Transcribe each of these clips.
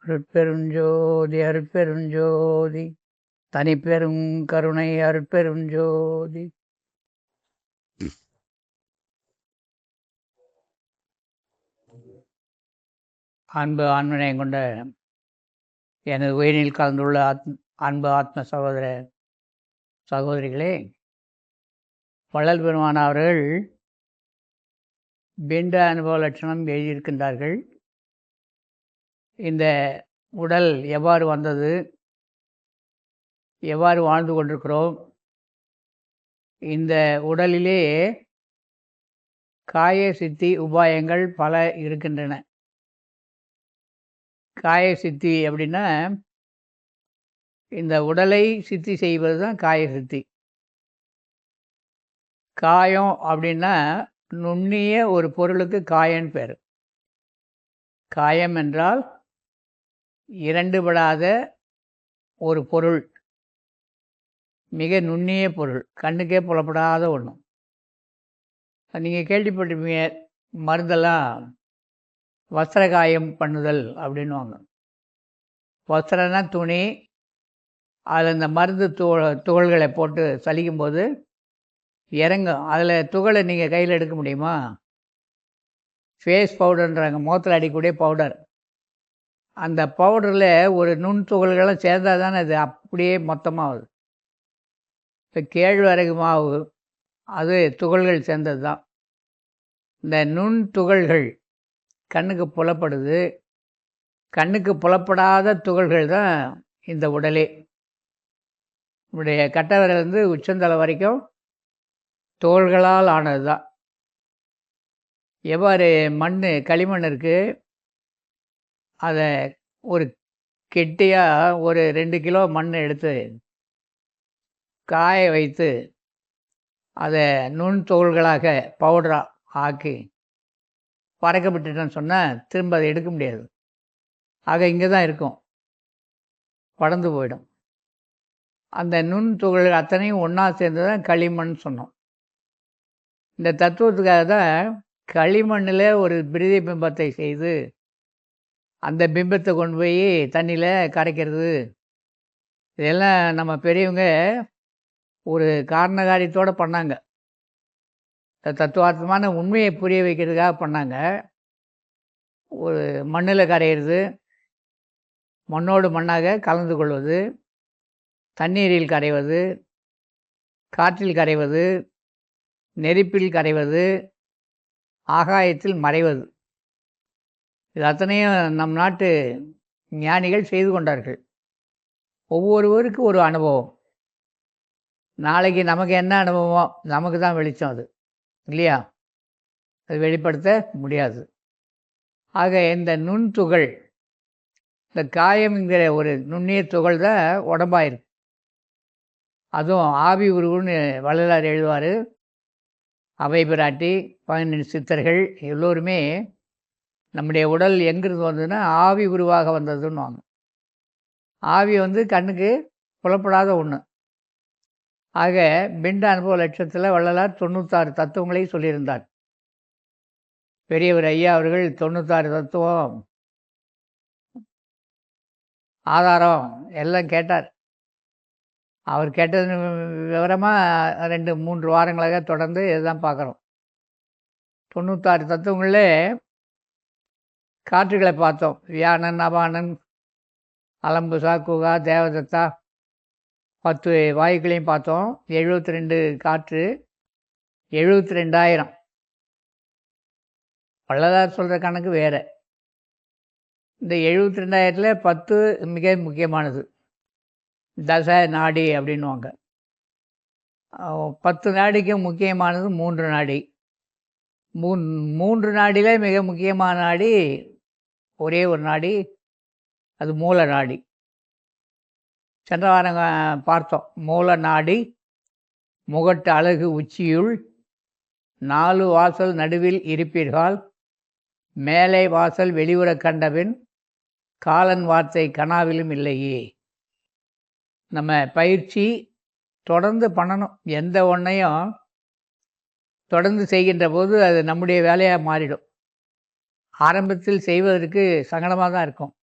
அருட்பெருஞ்சோதி அருட்பெருஞ்சோதி தனிப்பெரும் கருணை அருட்பெருஞ்சோதி. அன்பு ஆன்மநேயம் கொண்ட எனது உயிரில் கலந்துள்ள அன்பு ஆத்ம சகோதர சகோதரிகளே, வள்ளல் பெருமான் அவர்கள் பிண்ட அனுபவ லட்சணம் எழுதியிருக்கின்றார்கள். இந்த உடல் எவ்வாறு வந்தது, எவ்வாறு வாழ்ந்து கொண்டிருக்கிறோம், இந்த உடலிலே காய சித்தி உபாயங்கள் பல இருக்கின்றன. காய சித்தி அப்படின்னா இந்த உடலை சித்தி செய்வது தான் காய சித்தி. காயம் அப்படின்னா நுண்ணிய ஒரு பொருளுக்கு காயன்னு பேர். காயம் என்றால் இரண்டுபடாத ஒரு பொருள், மிக நுண்ணிய பொருள், கண்ணுக்கே புலப்படாத ஒன்று. நீங்கள் கேள்விப்பட்டிருப்பீங்க, மருந்தெல்லாம் வஸ்திர காயம் பண்ணுதல் அப்படின்வாங்க. வஸ்திரம்னா துணி, அதில் இந்த மருந்து துகள்களை போட்டு சலிக்கும்போது இறங்கும். அதில் துகளை நீங்கள் கையில் எடுக்க முடியுமா? ஃபேஸ் பவுடர்ன்றாங்க, முகத்தில் அடிக்கக்கூடிய பவுடர். அந்த பவுடரில் ஒரு நுண் துகள்கள்லாம் சேர்ந்தால் தானே அது அப்படியே மொத்தமாகுது. இப்போ கேழ்வரகு மாவு அது துகள்கள் சேர்ந்தது தான். இந்த நுண் துகள்கள் கண்ணுக்கு புலப்படுது. கண்ணுக்கு புலப்படாத துகள்கள் தான் இந்த உடலே. நம்முடைய கட்டவிரலிருந்து உச்சந்தலை வரைக்கும் தோள்களால் ஆனது தான். எவ்வாறு மண், களிமண் இருக்குது, அதை ஒரு கெட்டியாக ஒரு 2 கிலோ மண் எடுத்து காய வைத்து அதை நுண் தோள்களாக பவுடராக ஆக்கி பறக்க விட்டுட்டோன்னு சொன்னால் திரும்ப அதை எடுக்க முடியாது. ஆக இங்கே தான் இருக்கும், படர்ந்து போயிடும். அந்த நுண் துகள்கள் அத்தனையும் ஒன்றா சேர்ந்து தான் களிமண் சொன்னோம். இந்த தத்துவத்துக்காக தான் களிமண்ணில் ஒரு பிரதி பிம்பத்தை செய்து அந்த பிம்பத்தை கொண்டு போய் தண்ணியில் கரைக்கிறது. இதெல்லாம் நம்ம பெரியவங்க ஒரு காரணகாரியத்தோடு பண்ணாங்க. தத்துவார்த்தமான உண்மையை புரிய வைக்கிறதுக்காக பண்ணாங்க. ஒரு மண்ணில் கரையிறது, மண்ணோடு மண்ணாக கலந்து கொள்வது, தண்ணீரில் கரைவது, காற்றில் கரைவது, நெருப்பில் கரைவது, ஆகாயத்தில் மறைவது. இது அத்தனையும் நம் நாட்டு ஞானிகள் செய்து கொண்டார்கள். ஒவ்வொருவருக்கும் ஒரு அனுபவம். நாளைக்கு நமக்கு என்ன அனுபவமோ நமக்கு தான் வெளிச்சம், அது இல்லையா? அது வெளிப்படுத்த முடியாது. ஆக இந்த நுண்துகள், இந்த காயம்ங்கிற ஒரு நுண்ணிய துகள் தான் உடம்பாயிருக்கு. அதுவும் ஆவி உருவுன்னு வள்ளலார் எழுதுவார். அவை பிராட்டி, 12 சித்தர்கள் எல்லோருமே நம்முடைய உடல் எங்கிருந்து வந்ததுன்னா ஆவி உருவாக வந்ததுன்னுவாங்க. ஆவி கண்ணுக்கு புலப்படாத ஒன்று. ஆக பிண்ட அனுபவ லட்சத்தில் வள்ளலார் 96 தத்துவங்களை சொல்லியிருந்தார். பெரியவர் ஐயா அவர்கள் 96 தத்துவம் ஆதாரம் எல்லாம் கேட்டார். அவர் கேட்டது விவரமாக 2-3 வாரங்களாக தொடர்ந்து இதுதான் பார்க்குறோம். 96 தத்துவங்களே காற்றுகளை பார்த்தோம். வியானன், அபானன், அலம்புசா, குகா, தேவதத்தா, 10 வாயுக்களையும் பார்த்தோம். 72 காற்று, 72,000. வள்ளலார் சொல்கிற கணக்கு வேறு. இந்த 72,000ல் 10 மிக முக்கியமானது. தச நாடி அப்படின்வாங்க. 10 நாடிக்கு முக்கியமானது 3 நாடி. 3 நாடியில் மிக முக்கியமான நாடி ஒரே ஒரு நாடி, அது மூல நாடி. சென்ற வாரம் பார்த்தோம். மூல நாடி முகட்டு அழகு உச்சியுள் 4 வாசல் நடுவில் இருப்பீர்கள், மேலே வாசல் வெளியுற கண்டபின் காலன் வார்த்தை கனாவிலும் இல்லையே. நம்ம பயிற்சி தொடர்ந்து பண்ணணும். எந்த ஒன்றையும் தொடர்ந்து செய்கின்ற போது அது நம்முடைய வேலையாக மாறிடும். ஆரம்பத்தில் செய்வதற்கு சங்கடமாக தான் இருக்கும்.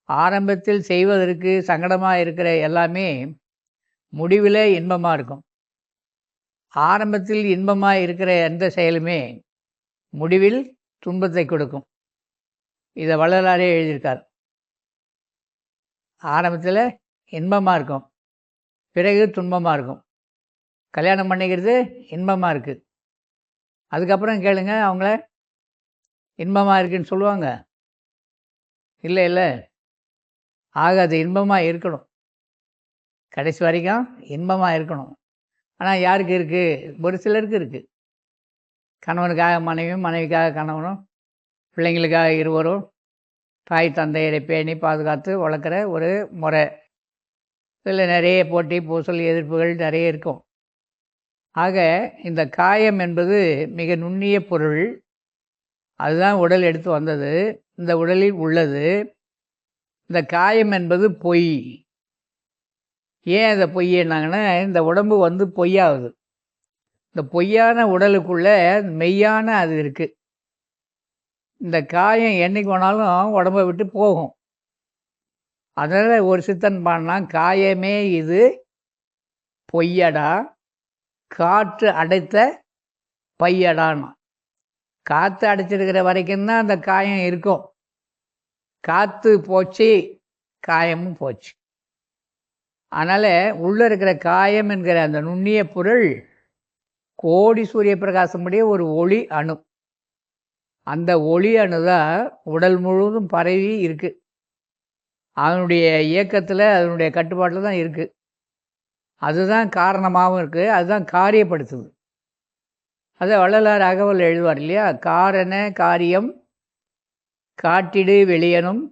ஆரம்பத்தில் செய்வதற்கு சங்கடமாக இருக்கிற எல்லாமே முடிவில் இன்பமாக இருக்கும். ஆரம்பத்தில் இன்பமாக இருக்கிற எந்த செயலுமே முடிவில் துன்பத்தை கொடுக்கும். இதை வள்ளலாரே எழுதியிருக்கார். ஆரம்பத்தில் இன்பமாக இருக்கும், பிறகு துன்பமாக இருக்கும். கல்யாணம் பண்ணிக்கிறது இன்பமாக இருக்குது, அதுக்கப்புறம் கேளுங்க அவங்கள இன்பமாக இருக்குன்னு சொல்லுவாங்க? இல்லை இல்லை. ஆக அது இன்பமாக இருக்கணும், கடைசி வரைக்கும் இன்பமாக இருக்கணும். ஆனால் யாருக்கு இருக்குது? ஒரு சிலருக்கு இருக்குது. கணவனுக்காக மனைவியும், மனைவிக்காக கணவனும், பிள்ளைங்களுக்காக இருவரும் தாய் தந்தையரை பேணி பாதுகாத்து வளர்க்குற ஒரு முறை. இதில் நிறைய போட்டி பூசல் எதிர்ப்புகள் நிறைய இருக்கும். ஆக இந்த காயம் என்பது மிக நுண்ணிய பொருள். அதுதான் உடல் எடுத்து வந்தது, இந்த உடலில் உள்ளது. இந்த காயம் என்பது பொய். ஏன் அதை பொய்னாங்கன்னா, இந்த உடம்பு வந்து பொய்யாகுது. இந்த பொய்யான உடலுக்குள்ளே மெய்யான அது இருக்குது. இந்த காயம் என்னைக்கு வேணாலும் உடம்பை விட்டு போகும். அதனால் ஒரு சித்தன் பாடினா, காயமே இது பொய்யடா காற்று அடைத்த பையடான்னா. காற்று அடைச்சிருக்கிற வரைக்கும் தான் அந்த காயம் இருக்கும். காற்று போச்சு, காயமும் போச்சு. அதனால் உள்ளே இருக்கிற காயம் என்கிற அந்த நுண்ணிய பொருள் கோடி சூரிய பிரகாசமுடைய ஒரு ஒளி அணு. அந்த ஒளி அணு தான் உடல் முழுவதும் பரவி இருக்குது. அதனுடைய இயக்கத்தில், அதனுடைய கட்டுப்பாட்டில் தான் இருக்குது. அதுதான் காரணமாகவும் இருக்குது, அதுதான் காரியப்படுத்துது. அதை வள்ளலார் அகவல் எழுதுவார் இல்லையா? காரண காரியம் காட்டிடு வெளியனும்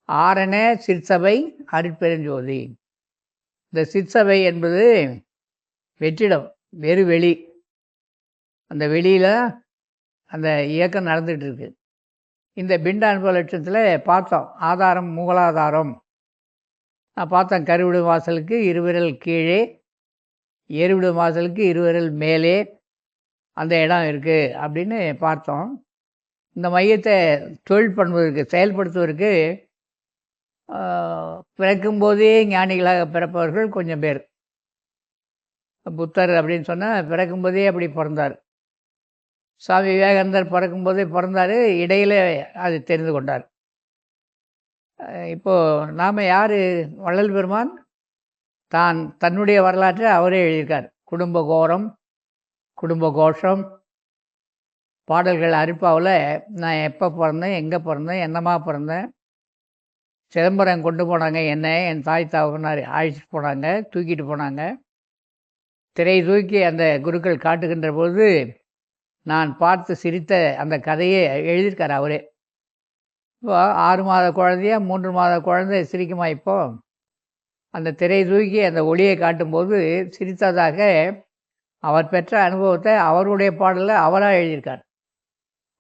ஆரண சிற்சபை அருட்பெருஞ்சோதி. இந்த சிற்சபை என்பது வெற்றிடம், வெறு வெளி. அந்த வெளியில் அந்த இயக்கம் நடந்துகிட்டு இருக்கு. இந்த பிண்ட அனுபவ லட்சத்தில் பார்த்தோம், ஆதாரம் மூலாதாரம். நான் பார்த்தேன், கருவிடும் வாசலுக்கு இருவிரல் கீழே, ஏறுவிடும் வாசலுக்கு இருவிரல் மேலே அந்த இடம் இருக்குது அப்படின்னு பார்த்தோம். இந்த மையத்தை தொழில் பண்ணுவதற்கு, செயல்படுத்துவதற்கு பிறக்கும்போதே ஞானிகளாக பிறப்பவர்கள் கொஞ்சம் பேர். புத்தர் அப்படின்னு சொன்னால் பிறக்கும்போதே அப்படி பிறந்தார். சுவாமி விவேகானந்தர் பிறக்கும்போதே பிறந்தார், இடையில் அது தெரிந்து கொண்டார். இப்போது நாம் யார்? வள்ளல் பெருமான் தன்னுடைய வரலாற்றை அவரே எழுதியிருக்கார். குடும்ப கோரம், குடும்ப கோஷம் பாடல்கள் அரிப்பாவில் நான் எப்போ பிறந்தேன், எங்கே பிறந்தேன், என்னமா பிறந்தேன், சிதம்பரம் கொண்டு போனாங்க, என்ன என் தாய் தாவனார் அழைச்சிட்டு போனாங்க, தூக்கிட்டு போனாங்க. திரை தூக்கி அந்த குருக்கள் காட்டுகின்ற போது நான் பார்த்து சிரித்த அந்த கதையை எழுதியிருக்கார் அவரே. இப்போ 6 மாத குழந்தையா 3 மாத குழந்தை சிரிக்குமா? இப்போ அந்த திரை தூக்கி அந்த ஒளியை காட்டும்போது சிரித்ததாக அவர் பெற்ற அனுபவத்தை அவருடைய பாடலில் அவராக எழுதியிருக்கார்.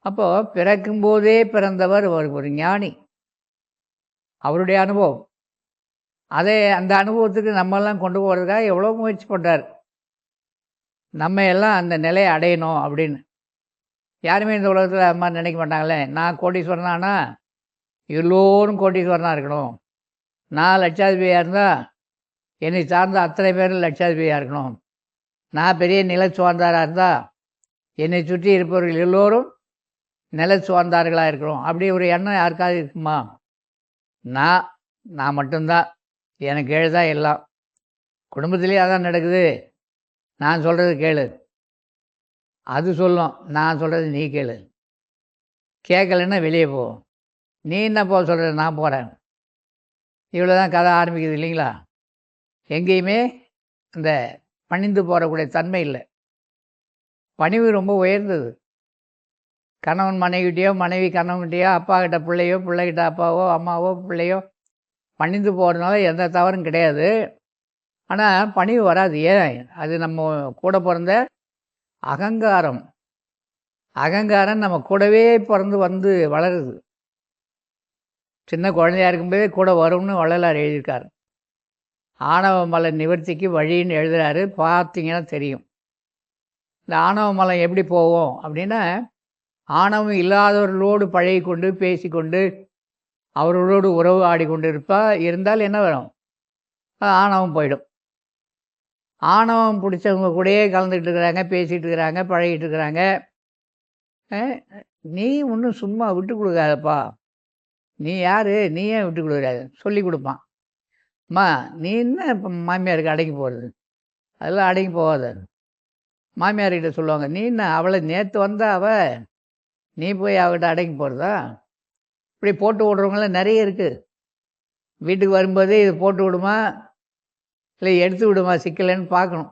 அப்போது பிறக்கும்போதே பிறந்தவர் ஒரு ஞானி, அவருடைய அனுபவம். அந்த அனுபவத்துக்கு நம்மெல்லாம் கொண்டு போகிறதுக்காக எவ்வளோ முயற்சி பண்ணுறார். நம்ம எல்லாம் அந்த நிலையை அடையணும் அப்படின்னு. யாருமே இந்த உலகத்தில் அம்மா நினைக்க மாட்டாங்களே, நான் கோடீஸ்வரனானா எல்லோரும் கோடீஸ்வரனாக இருக்கணும், நான் லட்சாதிபதியாக இருந்தால் என்னை சார்ந்த அத்தனை பேரும் லட்சாதிபதியாக இருக்கணும், நான் பெரிய நிலச்சுவார்ந்தாராக இருந்தால் என்னை சுற்றி இருப்பவர்கள் எல்லோரும் நிலச்சுவார்ந்தார்களாக இருக்கணும். அப்படி ஒரு எண்ணம் யாருக்காவது இருக்குமா? நான் மட்டும்தான், எனக்கு எழுதான் எல்லாம். குடும்பத்திலே அதான் நடக்குது. நான் சொல்கிறது கேளு, அது சொல்லும், நான் சொல்கிறது நீ கேளு. கேட்கலன்னா வெளியே போ. நீ என்ன போக சொல்கிற, நான் போகிறேன். இவ்வளோ தான் கதை ஆரம்பிக்குது இல்லைங்களா? எங்கேயுமே அந்த பணிந்து போகக்கூடிய தன்மை இல்லை. பணிவு ரொம்ப உயர்ந்தது. கணவன் மனைவிகிட்டையோ, மனைவி கணவன்கிட்டையோ, அப்பா கிட்ட பிள்ளையோ, பிள்ளைகிட்ட அப்பாவோ அம்மாவோ பிள்ளையோ பணிந்து போகிறதுனால எந்த தவறும் கிடையாது. ஆனால் பணிவு வராது. ஏன்? அது நம்ம கூட பிறந்த அகங்காரம். அகங்காரம் நம்ம கூடவே பிறந்து வந்து வளருது. சின்ன குழந்தையாக இருக்கும்போதே கூட வரும்னு வள்ளலார் எழுதியிருக்கார். ஆணவ மலை நிவர்த்திக்கு வழின்னு எழுதுகிறாரு, பார்த்தீங்கன்னா தெரியும். இந்த ஆணவ மலை எப்படி போவோம் அப்படின்னா, ஆணவம் இல்லாதவர்களோடு பழகி கொண்டு பேசிக்கொண்டு அவர்களோடு உறவு ஆடிக்கொண்டிருப்பா. இருந்தால் என்ன வரும்? ஆணவம் போயிடும். ஆணவம் பிடிச்சவங்க கூடயே கலந்துக்கிட்டு இருக்கிறாங்க, பேசிகிட்டு இருக்கிறாங்க, பழகிட்டு இருக்கிறாங்க. நீ ஒன்றும் சும்மா விட்டு கொடுக்காதப்பா. நீ யார்? நீ ஏன் விட்டு கொடுக்குறாரு? சொல்லி கொடுப்பான். அம்மா, நீ என்ன இப்போ மாமியாருக்கு அடங்கி போகிறது? அதெல்லாம் அடங்கி போகாத. மாமியார்கிட்ட சொல்லுவாங்க, நீ என்ன அவளை நேற்று வந்தா நீ போய் அவகிட்ட அடங்கி போகிறதா? இப்படி போட்டு விடுறவங்களாம் நிறைய இருக்குது. வீட்டுக்கு வரும்போதே இது போட்டு விடுமா, இல்லை எடுத்து விடுமா சிக்கலைன்னு பார்க்கணும்.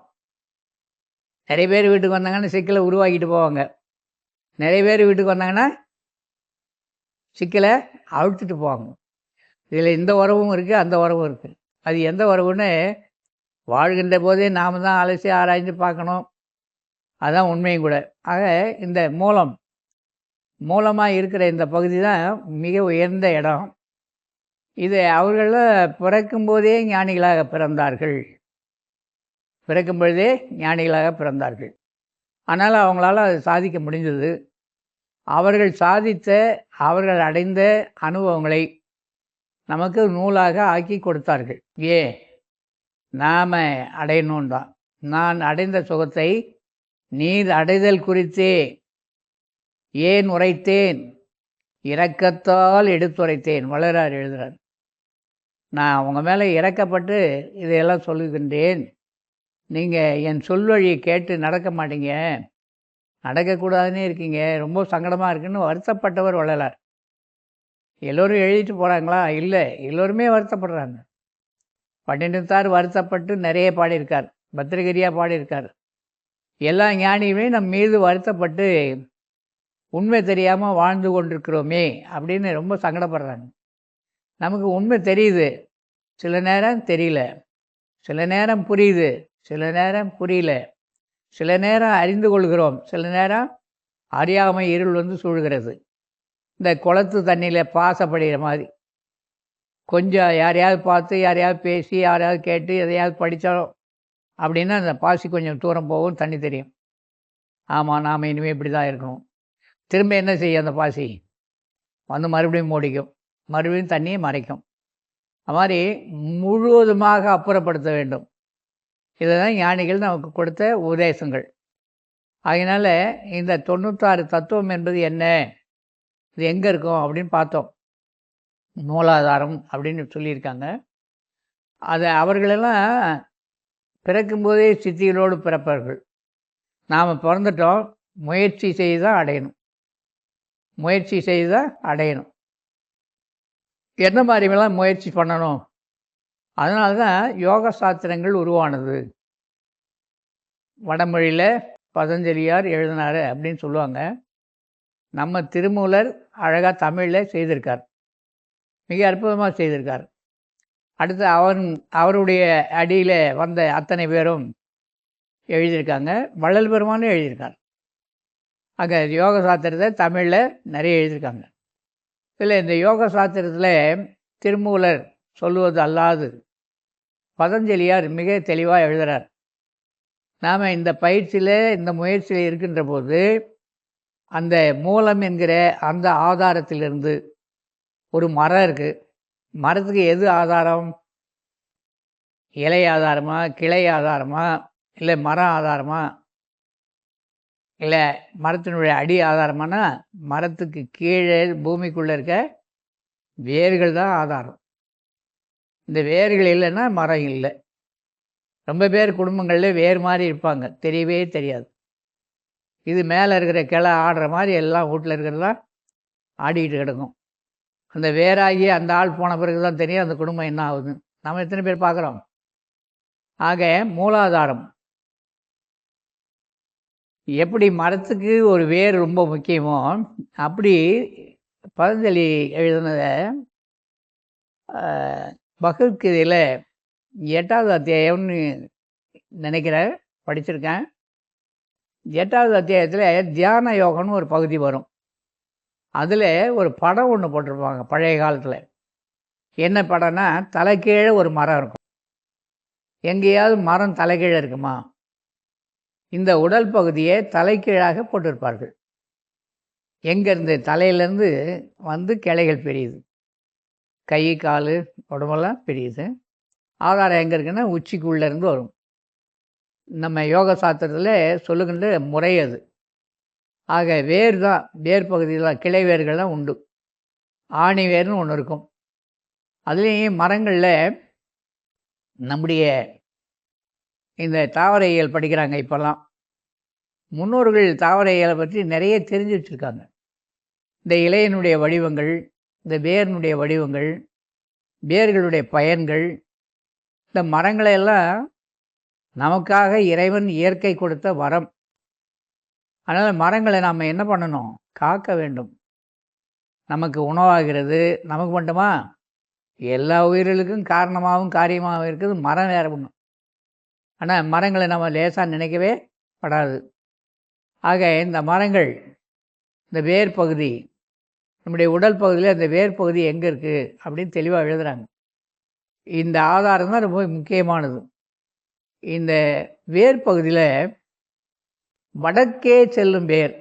நிறைய பேர் வீட்டுக்கு வந்தாங்கன்னா சிக்கலை உருவாக்கிட்டு போவாங்க. நிறைய பேர் வீட்டுக்கு வந்தாங்கன்னா சிக்கலை அழுத்துட்டு போவாங்க. இதில் இந்த உறவும் இருக்குது, அந்த உறவும் இருக்குது. அது எந்த உறவுன்னு வாழ்கின்ற போதே நாம் தான் அலசி ஆராய்ந்து பார்க்கணும். அதுதான் உண்மையும் கூட. ஆக இந்த மூலமாக இருக்கிற இந்த பகுதி தான் மிக உயர்ந்த இடம். இது அவர்கள பிறக்கும்போதே ஞானிகளாக பிறந்தார்கள். பிறக்கும் பொழுதே ஞானிகளாக பிறந்தார்கள். ஆனால் அவங்களால அது சாதிக்க முடிந்தது. அவர்கள் சாதித்த, அவர்கள் அடைந்த அனுபவங்களை நமக்கு நூலாக ஆக்கி கொடுத்தார்கள். ஏன்? நாம் அடையணும் தான். நான் அடைந்த சுகத்தை நீர் அடைதல் குறித்தே ஏன் உரைத்தேன், இரக்கத்தால் எடுத்துரைத்தேன். வள்ளலார் எழுதுகிறார். நான் உங்கள் மேலே இறக்கப்பட்டு இதையெல்லாம் சொல்லுகின்றேன். நீங்கள் என் சொல்வழியை கேட்டு நடக்க மாட்டீங்க, நடக்கக்கூடாதுன்னே இருக்கீங்க, ரொம்ப சங்கடமாக இருக்குன்னு வருத்தப்பட்டவர் வள்ளலார். எல்லோரும் எழுதிட்டு போகிறாங்களா? இல்லை, எல்லோருமே வருத்தப்படுறாங்க. பட்டினத்தார் வருத்தப்பட்டு நிறைய பாடியிருக்கார், பத்திரகிரியாக பாடியிருக்கார். எல்லா ஞானியுமே நம் மீது வருத்தப்பட்டு உண்மை தெரியாமல் வாழ்ந்து கொண்டிருக்கிறோமே அப்படின்னு ரொம்ப சங்கடப்படுறாங்க. நமக்கு உண்மை தெரியுது, சில நேரம் தெரியல, சில நேரம் புரியுது, சில நேரம் புரியல, சில நேரம் அறிந்து கொள்கிறோம், சில நேரம் அறியாமை இருள் வந்து சூழ்கிறது. இந்த குளத்து தண்ணியில் பாசப்படுகிற மாதிரி கொஞ்சம் யாரையாவது பார்த்து, யாரையாவது பேசி, யாரையாவது கேட்டு, எதையாவது படித்தோம் அப்படின்னா அந்த பாசி கொஞ்சம் தூரம் போகும், தண்ணி தெரியும். ஆமாம், நாம் இனிமேல் இப்படி தான் இருக்கணும். திரும்ப என்ன செய்யும்? அந்த பாசி வந்து மறுபடியும் மூடிக்கும், மறுபடியும் தண்ணியை மறைக்கும். அது மாதிரி முழுவதுமாக அப்புறப்படுத்த வேண்டும். இதை தான் ஞானிகள் நமக்கு கொடுத்த உபதேசங்கள். அதனால் இந்த 96 தத்துவம் என்பது என்ன, இது எங்கே இருக்கும் அப்படின்னு பார்த்தோம். மூலாதாரம் அப்படின்னு சொல்லியிருக்காங்க. அதை அவர்களெல்லாம் பிறக்கும்போதே சித்திகளோடு பிறப்பார்கள். நாம் பிறந்துட்டோம், முயற்சி செய்து தான் அடையணும். முயற்சி செய்து தான் அடையணும். என்ன மாதிரிலாம் முயற்சி பண்ணணும்? அதனால தான் யோக சாஸ்திரங்கள் உருவானது. வடமொழியில் பதஞ்சலியார் எழுதினார் அப்படின்னு சொல்லுவாங்க. நம்ம திருமூலர் அழகாக தமிழில் செய்திருக்கார், மிக அற்புதமாக செய்திருக்கார். அடுத்து அவருடைய அடியில் வந்த அத்தனை பேரும் எழுதியிருக்காங்க. வள்ளல் பெருமானும் எழுதியிருக்கார். அங்கே யோக சாஸ்திரத்தை தமிழில் நிறைய எழுதியிருக்காங்க. இதில் இந்த யோக சாஸ்திரத்தில் திருமூலர் சொல்லுவது அல்லாது பதஞ்சலியார் மிக தெளிவாக எழுதுகிறார். நாம் இந்த பயிற்சியில், இந்த முயற்சியில் இருக்கின்ற போது அந்த மூலம் என்கிற அந்த ஆதாரத்திலிருந்து ஒரு மரம் இருக்குது. மரத்துக்கு எது ஆதாரம்? இலை ஆதாரமா, கிளை ஆதாரமா, இல்லை மரம் ஆதாரமா, இல்லை மரத்தினுடைய அடி ஆதாரமானா மரத்துக்கு கீழே பூமிக்குள்ளே இருக்க வேர்கள் தான் ஆதாரம். இந்த வேர்கள் இல்லைன்னா மரம் இல்லை. ரொம்ப பேர் குடும்பங்களில் வேறு மாதிரி இருப்பாங்க, தெரியவே தெரியாது. இது மேலே இருக்கிற கிளை ஆடுற மாதிரி எல்லாம் வீட்டில் இருக்கிறதெல்லாம் ஆடிக்கிட்டு கிடக்கும். அந்த வேறாகி அந்த ஆள் போன பிறகு தான் தெரியும் அந்த குடும்பம் என்ன ஆகுது. நம்ம எத்தனை பேர் பார்க்குறோம்? ஆக மூலாதாரம் எப்படி மரத்துக்கு ஒரு வேர் ரொம்ப முக்கியமோ, அப்படி பதஞ்சலி எழுதினதை பகவத்கீதையில் 8வது அத்தியாயம்னு நினைக்கிறேன், படிச்சிருக்கேன். 8வது அத்தியாயத்தில் தியான யோகம்னு ஒரு பகுதி வரும். அதில் ஒரு படம் ஒன்று போட்டிருப்பாங்க பழைய காலத்தில். என்ன படம்னா, தலைக்கீழே ஒரு மரம் இருக்கும். எங்கேயாவது மரம் தலைக்கீழே இருக்குமா? இந்த உடல் பகுதியை தலைக்கீழாக போட்டிருப்பார்கள். எங்கேருந்து? தலையிலேருந்து வந்து கிளைகள் பெரியுது. கை, கால், உடம்பெல்லாம் பிரியுது. ஆதாரம் எங்கே இருக்குன்னா உச்சிக்குள்ளேருந்து வரும். நம்ம யோக சாஸ்திரத்தில் சொல்லுகின்ற முறை அது. ஆக வேர் தான், வேர் பகுதியில் கிளை வேர்கள்லாம் உண்டு. ஆணி வேர்னு ஒன்று இருக்கும். அதுலேயும் மரங்களில் நம்முடைய இந்த தாவரையியல் படிக்கிறாங்க இப்போல்லாம். முன்னோர்கள் தாவரையியலை பற்றி நிறைய தெரிஞ்சு வச்சுருக்காங்க. இந்த இலையினுடைய வடிவங்கள், இந்த வேரினுடைய வடிவங்கள், வேர்களுடைய பயன்கள், இந்த மரங்களையெல்லாம் நமக்காக இறைவன் இயற்கை கொடுத்த வரம். அதனால் மரங்களை நாம் என்ன பண்ணணும்? காக்க வேண்டும். நமக்கு உணவாகிறது. நமக்கு மட்டுமா? எல்லா உயிர்களுக்கும் காரணமாகவும் காரியமாகவும் இருக்குது மரம். வேற ஒன்று. ஆனால் மரங்களை நம்ம லேசாக நினைக்கவே படாது. ஆக இந்த மரங்கள், இந்த வேர் பகுதி, நம்முடைய உடல் பகுதியில் இந்த வேர் பகுதி எங்கே இருக்குது அப்படின்னு தெளிவாக எழுதுகிறாங்க. இந்த ஆதாரம் தான் ரொம்ப முக்கியமானது. இந்த வேர் பகுதியில் வடக்கே செல்லும் வேர்.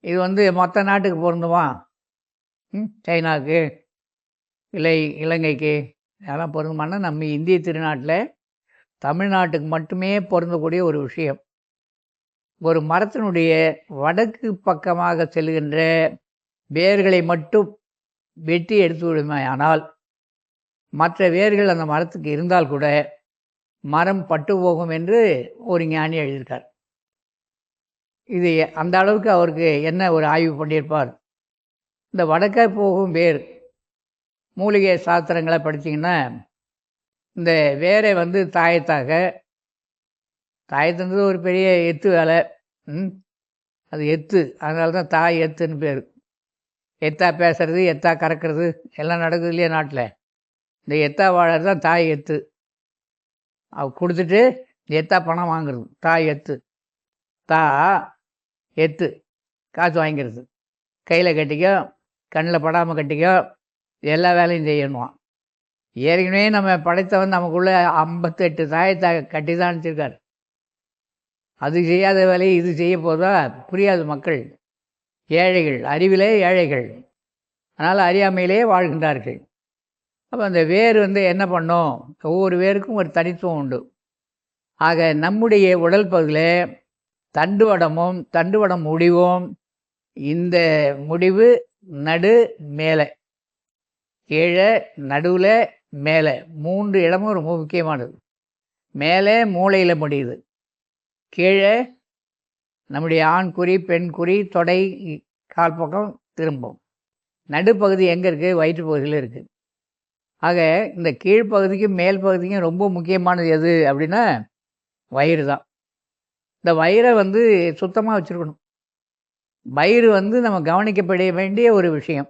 இது மற்ற நாட்டுக்கு பொருந்துமா? சைனாவுக்கு, இலங்கைக்கு அதெல்லாம் பொருந்துமானா நம்ம இந்திய திருநாட்டில் தமிழ்நாட்டுக்கு மட்டுமே பொருந்தக்கூடிய ஒரு விஷயம். ஒரு மரத்தினுடைய வடக்கு பக்கமாக செல்கின்ற வேர்களை மட்டும் வெட்டி எடுத்து விடுமையானால் மற்ற வேர்கள் அந்த மரத்துக்கு இருந்தால் கூட மரம் பட்டு போகும் என்று ஒரு ஞானி எழுதியிருக்கார். இது அந்த அளவுக்கு அவருக்கு என்ன ஒரு ஆய்வு பண்ணியிருப்பார். இந்த வடக்கே போகும் வேர் மூலிகை சாஸ்திரங்களை படித்தீங்கன்னா இந்த வேரை தாயத்துன்றது ஒரு பெரிய எத்து வேலை. அது எத்து, அதனால தான் தாய் எத்துன்னு பேர். எத்தா பேசுறது, எத்தா கறக்கிறது எல்லாம் நடக்குது இல்லையா நாட்டில். இந்த எத்தா வாழறது தான் தாய் எத்து. அவ கொடுத்துட்டு எத்தா பணம் வாங்குறது தாய் எத்து. எத்து காசு வாங்கிக்கிறது. கையில் கட்டிக்கோ, கண்ணில் படாமல் கட்டிக்கோ, எல்லா வேலையும் செய்யணுமா. ஏற்கனவே நம்ம படைத்தவன் நமக்குள்ளே 58 தாயத்தை கட்டி தான் அனுப்பிச்சிருக்கார். அது செய்யாத வேலையை இது செய்ய போதா? புரியாது மக்கள். ஏழைகள், அறிவிலே ஏழைகள். அதனால் அறியாமையிலே வாழ்கின்றார்கள். அப்போ அந்த வேர் என்ன பண்ணும்? ஒவ்வொரு வேருக்கும் ஒரு தனித்துவம் உண்டு. ஆக நம்முடைய உடல் பகுதியில் தண்டுவடமும் தண்டுவடம் முடிவும், இந்த முடிவு நடு மேலே, கீழே, நடுவில், மேலே 3 இடமும் ரொம்ப முக்கியமானது. மேலே மூளையில் முடியுது, கீழே நம்முடைய ஆண் குறி, பெண் குறி, தொடை, கால் பக்கம் திரும்பும். நடுப்பகுதி எங்கே இருக்குது? வயிற்று பகுதியில் இருக்குது. ஆக இந்த கீழ்ப்பகுதிக்கும் மேல் பகுதிக்கும் ரொம்ப முக்கியமானது எது அப்படின்னா வயிறு தான். இந்த வயிறை சுத்தமாக வச்சுருக்கணும். வயிறு நம்ம கவனிக்கப்பட வேண்டிய ஒரு விஷயம்.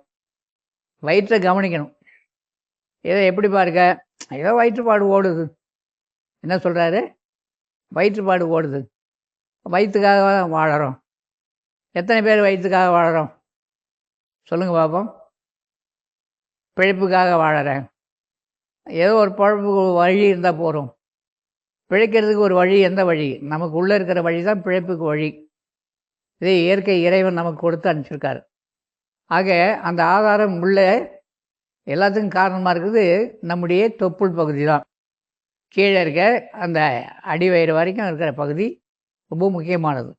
வயிற்றை கவனிக்கணும். ஏதோ எப்படி பாருங்க, ஏதோ வயிற்றுப்பாடு ஓடுது. என்ன சொல்கிறாரு? வயிற்றுப்பாடு ஓடுது. வயிற்றுக்காக வாழறோம். எத்தனை பேர் வயிற்றுக்காக வாழறோம்? சொல்லுங்கள் பார்ப்போம். பிழைப்புக்காக வாழறேன். ஏதோ ஒரு பழப்பு வழி இருந்தால் போகிறோம். பிழைக்கிறதுக்கு ஒரு வழி. எந்த வழி? நமக்கு உள்ளே இருக்கிற வழி தான் பிழைப்புக்கு வழி. இதே இயற்கை இறைவன் நமக்கு கொடுத்து அனுப்பிச்சிருக்காரு. ஆக அந்த ஆதாரம் உள்ளே எல்லாத்துக்கும் காரணமாக இருக்குது நம்முடைய தொப்புள் பகுதி தான். கீழே இருக்க அந்த அடிவயிறு வரைக்கும் இருக்கிற பகுதி ரொம்ப முக்கியமானது.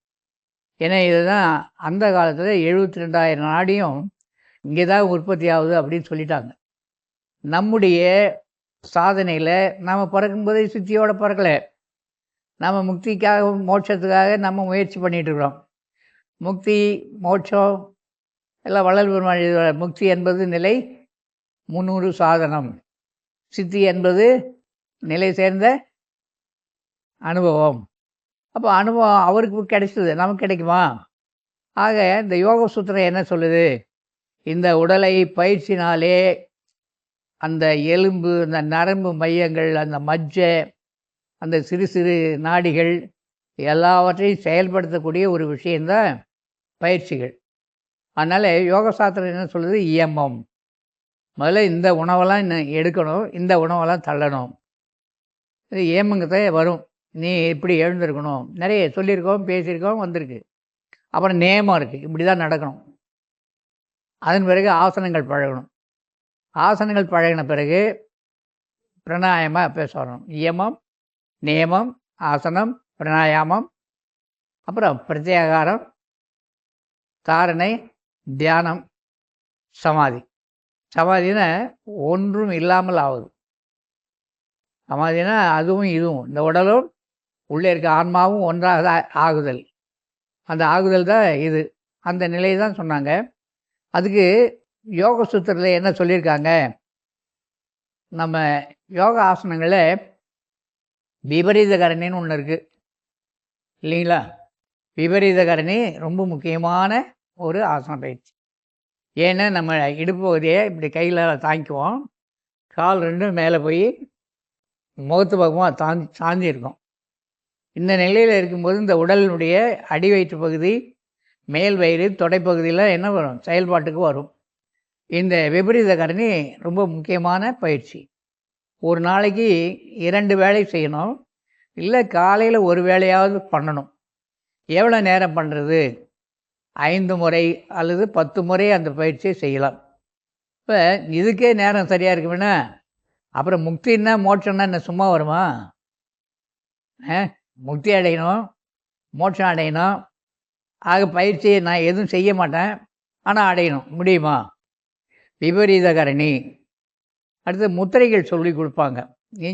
ஏன்னா இதுதான் அந்த காலத்தில் 72,000 நாடியும் இங்கே தான் உற்பத்தி ஆகுது அப்படின்னு சொல்லிட்டாங்க. நம்முடைய சாதனையில் நாம் பிறக்கும்போதே சுத்தியோடு பிறக்கலை. நம்ம முக்திக்காக, மோட்சத்துக்காக நம்ம முயற்சி பண்ணிகிட்ருக்குறோம். முக்தி, மோட்சம் எல்லாம் வள்ளல் பெருமான் எழுதுவார். முக்தி என்பது நிலை 300 சாதனம். சித்தி என்பது நிலை சேர்ந்த அனுபவம். அப்போ அனுபவம் அவருக்கு கிடைச்சது, நமக்கு கிடைக்குமா? ஆக இந்த யோக சூத்திரம் என்ன சொல்லுது? இந்த உடலை பயிற்சினாலே அந்த எலும்பு, அந்த நரம்பு மையங்கள், அந்த மஜ்ஜை, அந்த சிறு சிறு நாடிகள் எல்லாவற்றையும் செயல்படுத்தக்கூடிய ஒரு விஷயந்தான் பயிற்சிகள். அதனால் யோக சாஸ்திரம் என்ன சொல்லுது? இயமம். முதல்ல இந்த உணவெல்லாம் இன்னும் எடுக்கணும், இந்த உணவெல்லாம் தள்ளணும். இது ஏமங்கத்தை வரும். நீ இப்படி எழுந்திருக்கணும். நிறைய சொல்லியிருக்கோம், பேசியிருக்கோம், வந்திருக்கு. அப்புறம் நேமம் இருக்குது, இப்படி தான் நடக்கணும். அதன் பிறகு ஆசனங்கள் பழகணும். ஆசனங்கள் பழகின பிறகு பிராணாயாமம் பேச வரணும். நியமம், நியமம், ஆசனம், பிராணாயாமம், அப்புறம் பிரத்யாகாரம், தாரணை, தியானம், சமாதி. சமாதினா ஒன்றும் இல்லாமல் ஆகுது. சமாதினா அதுவும் இதுவும், இந்த உடலும் உள்ளே இருக்க ஆன்மாவும் ஒன்றாக ஆகுதல். அந்த ஆகுதல் தான் இது. அந்த நிலையை தான் சொன்னாங்க. அதுக்கு யோக சூத்திரத்தில் என்ன சொல்லியிருக்காங்க, நம்ம யோக ஆசனங்களில் விபரீத கரணின்னு ஒன்று இருக்குது இல்லைங்களா? விபரீத கரணி ரொம்ப முக்கியமான ஒரு ஆசன பயிற்சி. ஏன்னா நம்ம இடுப்பு பகுதியை இப்படி கையில் தாங்கிக்குவோம், கால் ரெண்டும் மேலே போய் முகத்து பக்கமாக சாஞ்சி இருக்கும். இந்த நிலையில் இருக்கும்போது இந்த உடலினுடைய அடி வயிற்று பகுதி, மேல் வயிறு, தொடைப்பகுதியில் என்ன வரும், செயல்பாட்டுக்கு வரும். இந்த விபரீத கரணி ரொம்ப முக்கியமான பயிற்சி. ஒரு நாளைக்கு 2 வேளை செய்யணும், இல்லை காலையில் ஒரு வேளையாவது பண்ணணும். எவ்வளோ நேரம் பண்ணுறது? 5 முறை அல்லது 10 முறை அந்த பயிற்சியை செய்யலாம். இப்போ இதுக்கே நேரம் சரியாக இருக்குன்னா அப்புறம் முக்தின்னா மோட்சம்னா என்ன சும்மா வருமா? முக்தி அடையணும், மோட்சம் அடையணும். ஆக பயிற்சியை நான் எதுவும் செய்ய மாட்டேன், ஆனால் அடையணும் முடியுமா? விபரீத கரணி. அடுத்து முத்திரைகள் சொல்லி கொடுப்பாங்க.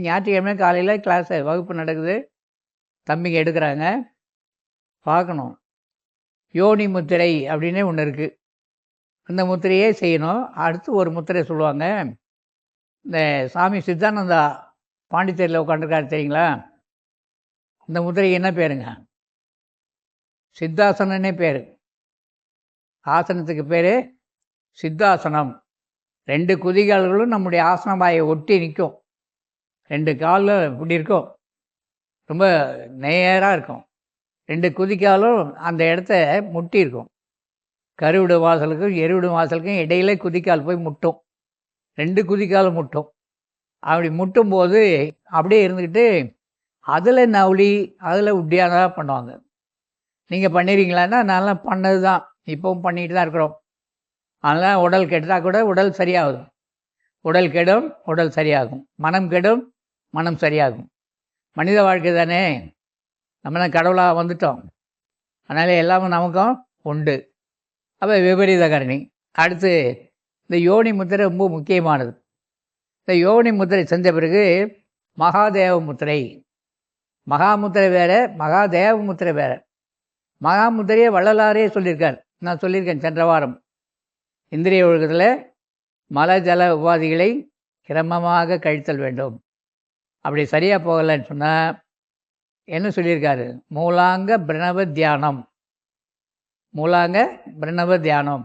ஞாயிற்றுக்கிழமை காலையில் கிளாஸ் வகுப்பு நடக்குது, தம்பிங்க எடுக்கிறாங்க, பார்க்கணும். யோனி முத்திரை அப்படின்னே ஒன்று இருக்குது. அந்த முத்திரையே செய்யணும். அடுத்து ஒரு முத்திரை சொல்லுவாங்க. இந்த சாமி சித்தானந்தா பாண்டிச்சேரியில் உட்காந்துருக்காரு தெரியுங்களா? இந்த முத்திரைக்கு என்ன பேருங்க? சித்தாசனன்னே பேர். ஆசனத்துக்கு பேர் சித்தாசனம். 2 குதிகால்களும் நம்முடைய ஆசனவாயை ஒட்டி நிற்கும். 2 காலில் இப்படி இருக்கும், ரொம்ப நேராக இருக்கும். 2 குதிக்காலும் அந்த இடத்த முட்டி இருக்கும். கருவிடு வாசலுக்கும் எருவிடு வாசலுக்கும் இடையில குதிக்கால் போய் முட்டும். 2 குதிக்காலும் முட்டும். அப்படி முட்டும்போது அப்படியே இருந்துக்கிட்டு அதில் நவுளி அதில் உட்டியானதாக பண்ணுவாங்க. நீங்கள் பண்ணிடுறீங்களான்னா நான்லாம் பண்ணது தான், இப்போவும் பண்ணிட்டு தான் இருக்கிறோம். அதனால் உடல் கெட்டால் கூட உடல் சரியாகுது. உடல் கெடும், உடல் சரியாகும். மனம் கெடும், மனம் சரியாகும். மனித வாழ்க்கை தானே, நம்ம தான் கடவுளாக வந்துட்டோம். அதனால் எல்லாமே நமக்கும் உண்டு. அப்போ விபரீத கரணி. அடுத்து இந்த யோனி முத்திரை ரொம்ப முக்கியமானது. இந்த யோனி முத்திரை செஞ்ச பிறகு மகாதேவ முத்திரை. மகாமுத்திரை வேறு, மகாதேவ முத்திரை வேறு. மகாமுத்திரையை வள்ளலாரே சொல்லியிருக்கார். நான் சொல்லியிருக்கேன் சென்ற வாரம். இந்திரிய ஒழுக்கத்தில் மல ஜல உபாதிகளை கிரமமாக கழித்தல் வேண்டும். அப்படி சரியாக போகலைன்னு சொன்னால் என்ன சொல்லியிருக்காரு? மூலாங்க பிரணவ தியானம். மூலாங்க பிரணவ தியானம்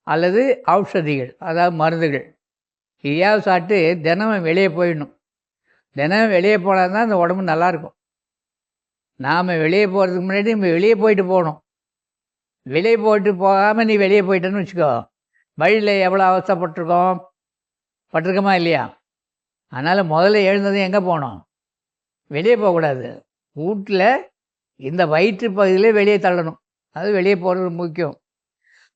அல்லது ஔஷதிகள், அதாவது மருந்துகள். இதையாவது சாப்பிட்டு தினமும் வெளியே போயிடணும். தினம் வெளியே போனால் தான் அந்த உடம்பு நல்லாயிருக்கும். நாம் வெளியே போகிறதுக்கு முன்னாடி நம்ம வெளியே போயிட்டு போகணும். வெளியே போயிட்டு போகாமல் நீ வெளியே போயிட்டேன்னு வச்சுக்கோ, வழியில் எவ்வளோ அவஸ்தைப்பட்டிருக்கோம், பட்டிருக்கோமா இல்லையா? அதனால் முதல்ல எழுந்ததும் எங்கே போகணும்? வெளியே போகக்கூடாது. வீட்டில் இந்த வயிற்று பகுதியிலே வெளியே தள்ளணும். அது வெளியே போகிறது ரொம்ப முக்கியம்.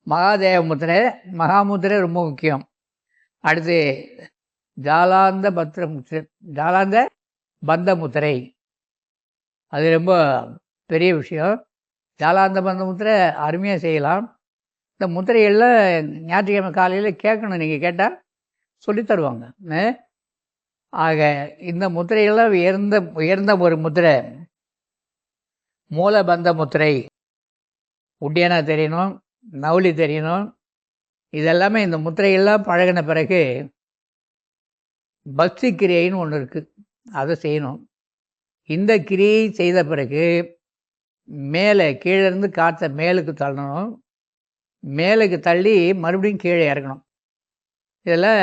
மகாதேவ முத்திரை, மகாமுத்திரை ரொம்ப முக்கியம். அடுத்து ஜாலாந்த பத்திர முத்திரை, ஜாலாந்த பந்த முத்திரை. அது ரொம்ப பெரிய விஷயம். ஜாலாந்த பந்த முத்திரை அருமையாக செய்யலாம். இந்த முத்திரைகளில் ஞாயிற்றுக்கிழமை காலையில் கேட்கணும், நீங்கள் கேட்டால் சொல்லி தருவாங்க. ஆக இந்த முத்திரைகள்லாம் உயர்ந்த ஒரு முத்திரை மூலபந்த முத்திரை. உட்டியானா தெரியணும், நவுளி தெரியணும். இதெல்லாமே இந்த முத்திரைகள்லாம் பழகின பிறகு பக்தி கிரியைன்னு ஒன்று இருக்குது, அதை செய்யணும். இந்த கிரியை செய்த பிறகு மேலே கீழேருந்து காற்றை மேலுக்கு தள்ளணும். மேலுக்கு தள்ளி மறுபடியும் கீழே இறக்கணும். இதெல்லாம்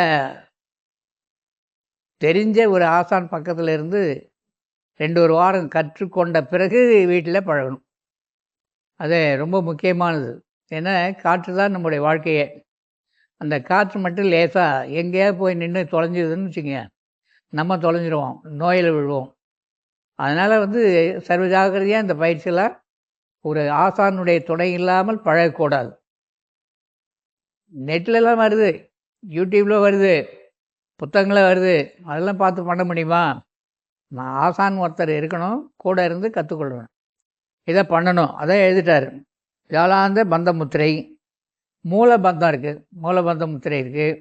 தெரிஞ்ச ஒரு ஆசான் பக்கத்தில் இருந்து 2-1 வாரம் கற்றுக்கொண்ட பிறகு வீட்டில் பழகணும். அது ரொம்ப முக்கியமானது. ஏன்னா காற்று தான் நம்முடைய வாழ்க்கையே. அந்த காற்று மட்டும் லேசாக எங்கேயாவது போய் நின்று தொலைஞ்சிதுன்னு வச்சுக்கோங்க, நம்ம தொலைஞ்சிருவோம், நோயில் விழுவோம். அதனால் சர்வ ஜாக்கிரதையாக இந்த பயிற்சியெல்லாம் ஒரு ஆசானுடைய துணை இல்லாமல் பழகக்கூடாது. நெட்லலாம் வருது, யூடியூப்பில் வருது, புத்தகங்களே வருது. அதெல்லாம் பார்த்து பண்ண முடியுமா? நான் ஆசான் ஒருத்தர் இருக்கணும், கூட இருந்து கற்றுக்கொள்ளணும். இதை பண்ணணும். அதான் எழுதிட்டார். ஜாலாந்த பந்த முத்திரை, மூலபந்தம் இருக்குது, மூலபந்த முத்திரை இருக்குது,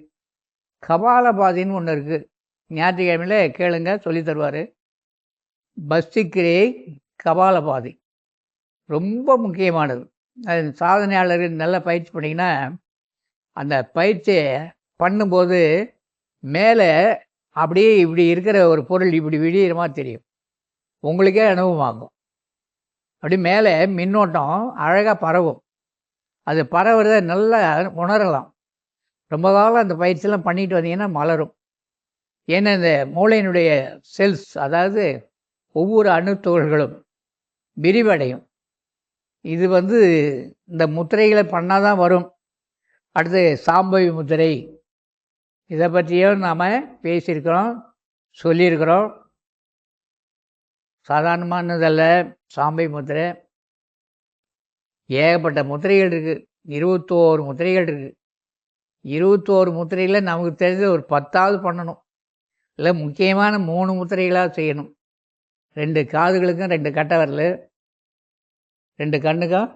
கபாலபாதின்னு ஒன்று இருக்குது. ஞாயிற்றுக்கிழமையில் கேளுங்க, சொல்லி தருவார். பஸ்திக்கிரியை, கபாலபாதி ரொம்ப முக்கியமானது. அது சாதனையாளர்கள் நல்லா பயிற்சி பண்ணிங்கன்னா, அந்த பயிற்சியை பண்ணும்போது மேலே அப்படியே இப்படி இருக்கிற ஒரு பொருள் இப்படி விடிகிற மாதிரி தெரியும். உங்களுக்கே அனுபவம் ஆகும். அப்படி மேலே மின்னோட்டம் அழகாக பரவும். அது பரவுறத நல்லா உணரலாம். ரொம்ப காலம் அந்த பயிற்சியெல்லாம் பண்ணிட்டு வந்தீங்கன்னா மலரும். ஏன்னா இந்த மூளையினுடைய செல்ஸ், அதாவது ஒவ்வொரு அணுத்துகள்களும் விரிவடையும். இது இந்த முத்திரைகளை பண்ணால் தான் வரும். அடுத்து சாம்பவி முத்திரை, இதை பற்றியும் நாம் பேசியிருக்கிறோம், சொல்லியிருக்கிறோம். சாதாரணமானதல்ல சாம்பவி முத்திரை. ஏகப்பட்ட முத்திரைகள் இருக்குது. 21 முத்திரைகள் இருக்குது. 21 முத்திரையில் நமக்கு தெரிஞ்ச ஒரு 10ஆவது பண்ணணும். இல்லை முக்கியமான 3 முத்திரைகளாக செய்யணும். 2 காதுகளுக்கும் 2 கட்டை விரல், 2 கண்ணுக்கும்,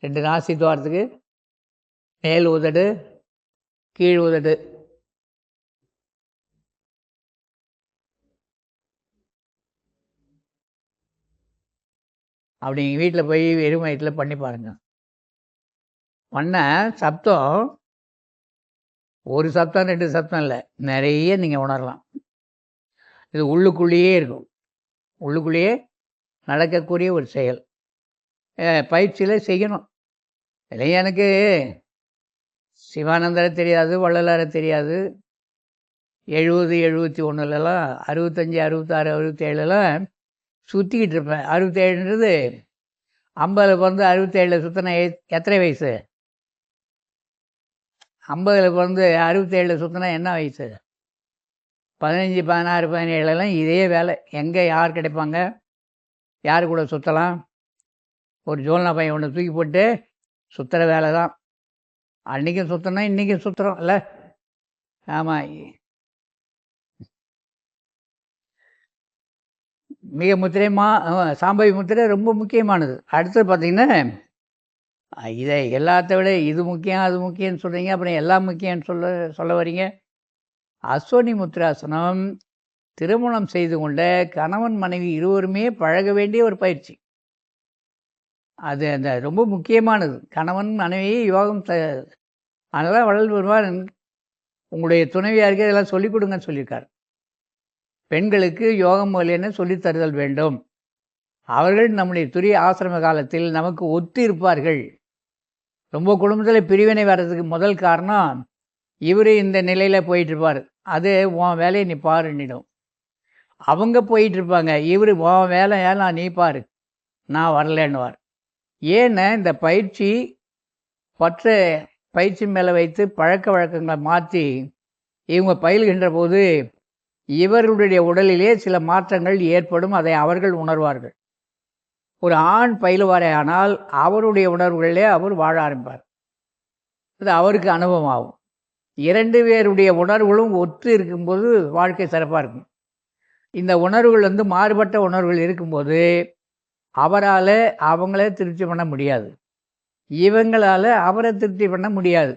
2 நாசி துவாரத்துக்கு, மேல் உதடு, கீழ் உதடு. அப்படி நீங்கள் வீட்டில் போய் வெறும் வயிற்றில் பண்ணி பாருங்கள். பண்ண சப்தம் ஒரு சப்தம் 2 சப்தம் இல்லை, நிறைய நீங்கள் உணரலாம். இது உள்ளுக்குள்ளேயே இருக்கும். உள்ளுக்குள்ளேயே நடக்கக்கூடிய ஒரு செயல். பயிற்சியில் செய்யணும். இல்லையா? எனக்கு சிவானந்தரை தெரியாது, வள்ளலாரை தெரியாது. 70, 71லலாம் 65, 66, 67லாம் சுற்றிக்கிட்டு இருப்பேன். 67ன்றது 50 பிறந்து 67 சுற்றின எத்தனை வயசு? 50 பிறந்து 67 சுற்றினா என்ன வயசு? 15, 16, 17 இதே வேலை. எங்கே யார் கிடைப்பாங்க? யார் கூட சுற்றலாம்? ஒரு ஜோல்னா பையன் ஒன்று தூக்கி போட்டு சுற்றுற வேலை தான். அன்றைக்கும் சுற்றணும், இன்றைக்கும் சுற்றுறோம் இல்லை? ஆமாம். மிக சாம்பவி முத்திரை ரொம்ப முக்கியமானது. அடுத்தது பார்த்திங்கன்னா, இதை எல்லாத்த விட இது முக்கியம் அது முக்கியம்னு சொல்கிறீங்க, அப்புறம் எல்லாம் முக்கியம்னு சொல்ல வரீங்க. அஸ்வினி முத்திராசனம் திருமணம் செய்து கொண்ட கணவன் மனைவி இருவருமே பழக வேண்டிய ஒரு பயிற்சி. அது அந்த ரொம்ப முக்கியமானது. கணவன் மனைவி யோகம் அதெல்லாம் வளர்ந்து வருவார். உங்களுடைய துணைவியாருக்கு இதெல்லாம் சொல்லிக் கொடுங்கன்னு சொல்லியிருக்கார். பெண்களுக்கு யோகம் முதலியன சொல்லித் தருதல் வேண்டும். அவர்கள் நம்முடைய துரிய ஆசிரம காலத்தில் நமக்கு ஒத்து இருப்பார்கள். ரொம்ப குடும்பத்தில் பிரிவினை வர்றதுக்கு முதல் காரணம், இவர் இந்த நிலையில் போயிட்டுருப்பார், அது உன் வேலையை நீ பாருன்னிடும். அவங்க போயிட்டுருப்பாங்க, இவர் உன் வேலை ஏலாம் நீ பாரு, நான் வரலன்னுவார். ஏன்னா இந்த பயிற்சி மேலே வைத்து பழக்க வழக்கங்களை மாற்றி இவங்க பயில்கின்ற போது இவர்களுடைய உடலிலே சில மாற்றங்கள் ஏற்படும். அதை அவர்கள் உணர்வார்கள். ஒரு ஆண் பயிலுவாரே ஆனால் அவருடைய உணர்வுகளிலே அவர் வாழ ஆரம்பிப்பார். அது அவருக்கு அனுபவம் ஆகும். 2 பேருடைய உணர்வுகளும் ஒத்து இருக்கும்போது வாழ்க்கை சிறப்பாக இருக்கும். இந்த உணர்வுகள் மாறுபட்ட உணர்வுகள் இருக்கும்போது அவரால் அவங்களே திருப்தி பண்ண முடியாது, இவங்களால் அவரை திருப்தி பண்ண முடியாது.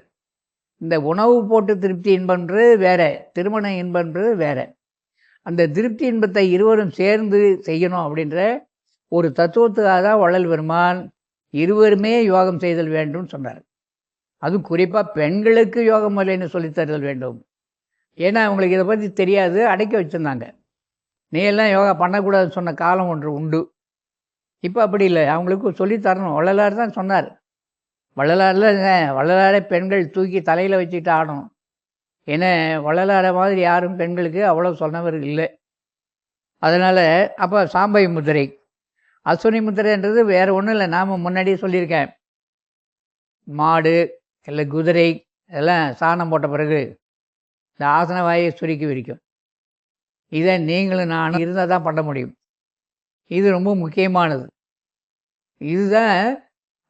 இந்த உணவு போட்டு திருப்தி இன்பன்றது வேற, திருமண இன்பன்றது வேற. அந்த திருப்தி இன்பத்தை இருவரும் சேர்ந்து செய்யணும் அப்படின்ற ஒரு தத்துவத்துக்காக தான் வள்ளல் பெருமான் இருவருமே யோகம் செய்தல் வேண்டும் சொன்னார். அதுவும் குறிப்பாக பெண்களுக்கு யோகம் இல்லைன்னு சொல்லித்தருதல் வேண்டும். ஏன்னா அவங்களுக்கு இதை பற்றி தெரியாது, அடக்கி வச்சுருந்தாங்க. நீ எல்லாம் யோகா பண்ணக்கூடாதுன்னு சொன்ன காலம் ஒன்று உண்டு. இப்போ அப்படி இல்லை, அவங்களுக்கு சொல்லித்தரணும். வள்ளலார் தான் சொன்னார். வள்ளலாரே பெண்கள் தூக்கி தலையில் வச்சுக்கிட்டு ஆடணும். ஏன்னா வள்ளலாரை மாதிரி யாரும் பெண்களுக்கு அவ்வளோ சொன்னவர் இல்லை. அதனால் அப்போ சாம்பவி முத்திரை, அஸ்வினி முத்திரைன்றது வேறு ஒன்றும் இல்லை. நாம் முன்னாடியே சொல்லியிருக்கேன், மாடு இல்லை குதிரை இதெல்லாம் சாணம் போட்ட பிறகு இந்த ஆசன வாயை சுருக்கி விரிக்கும். இதை நீங்களும் நானும் இருந்தால் தான் பண்ண முடியும். இது ரொம்ப முக்கியமானது. இதுதான்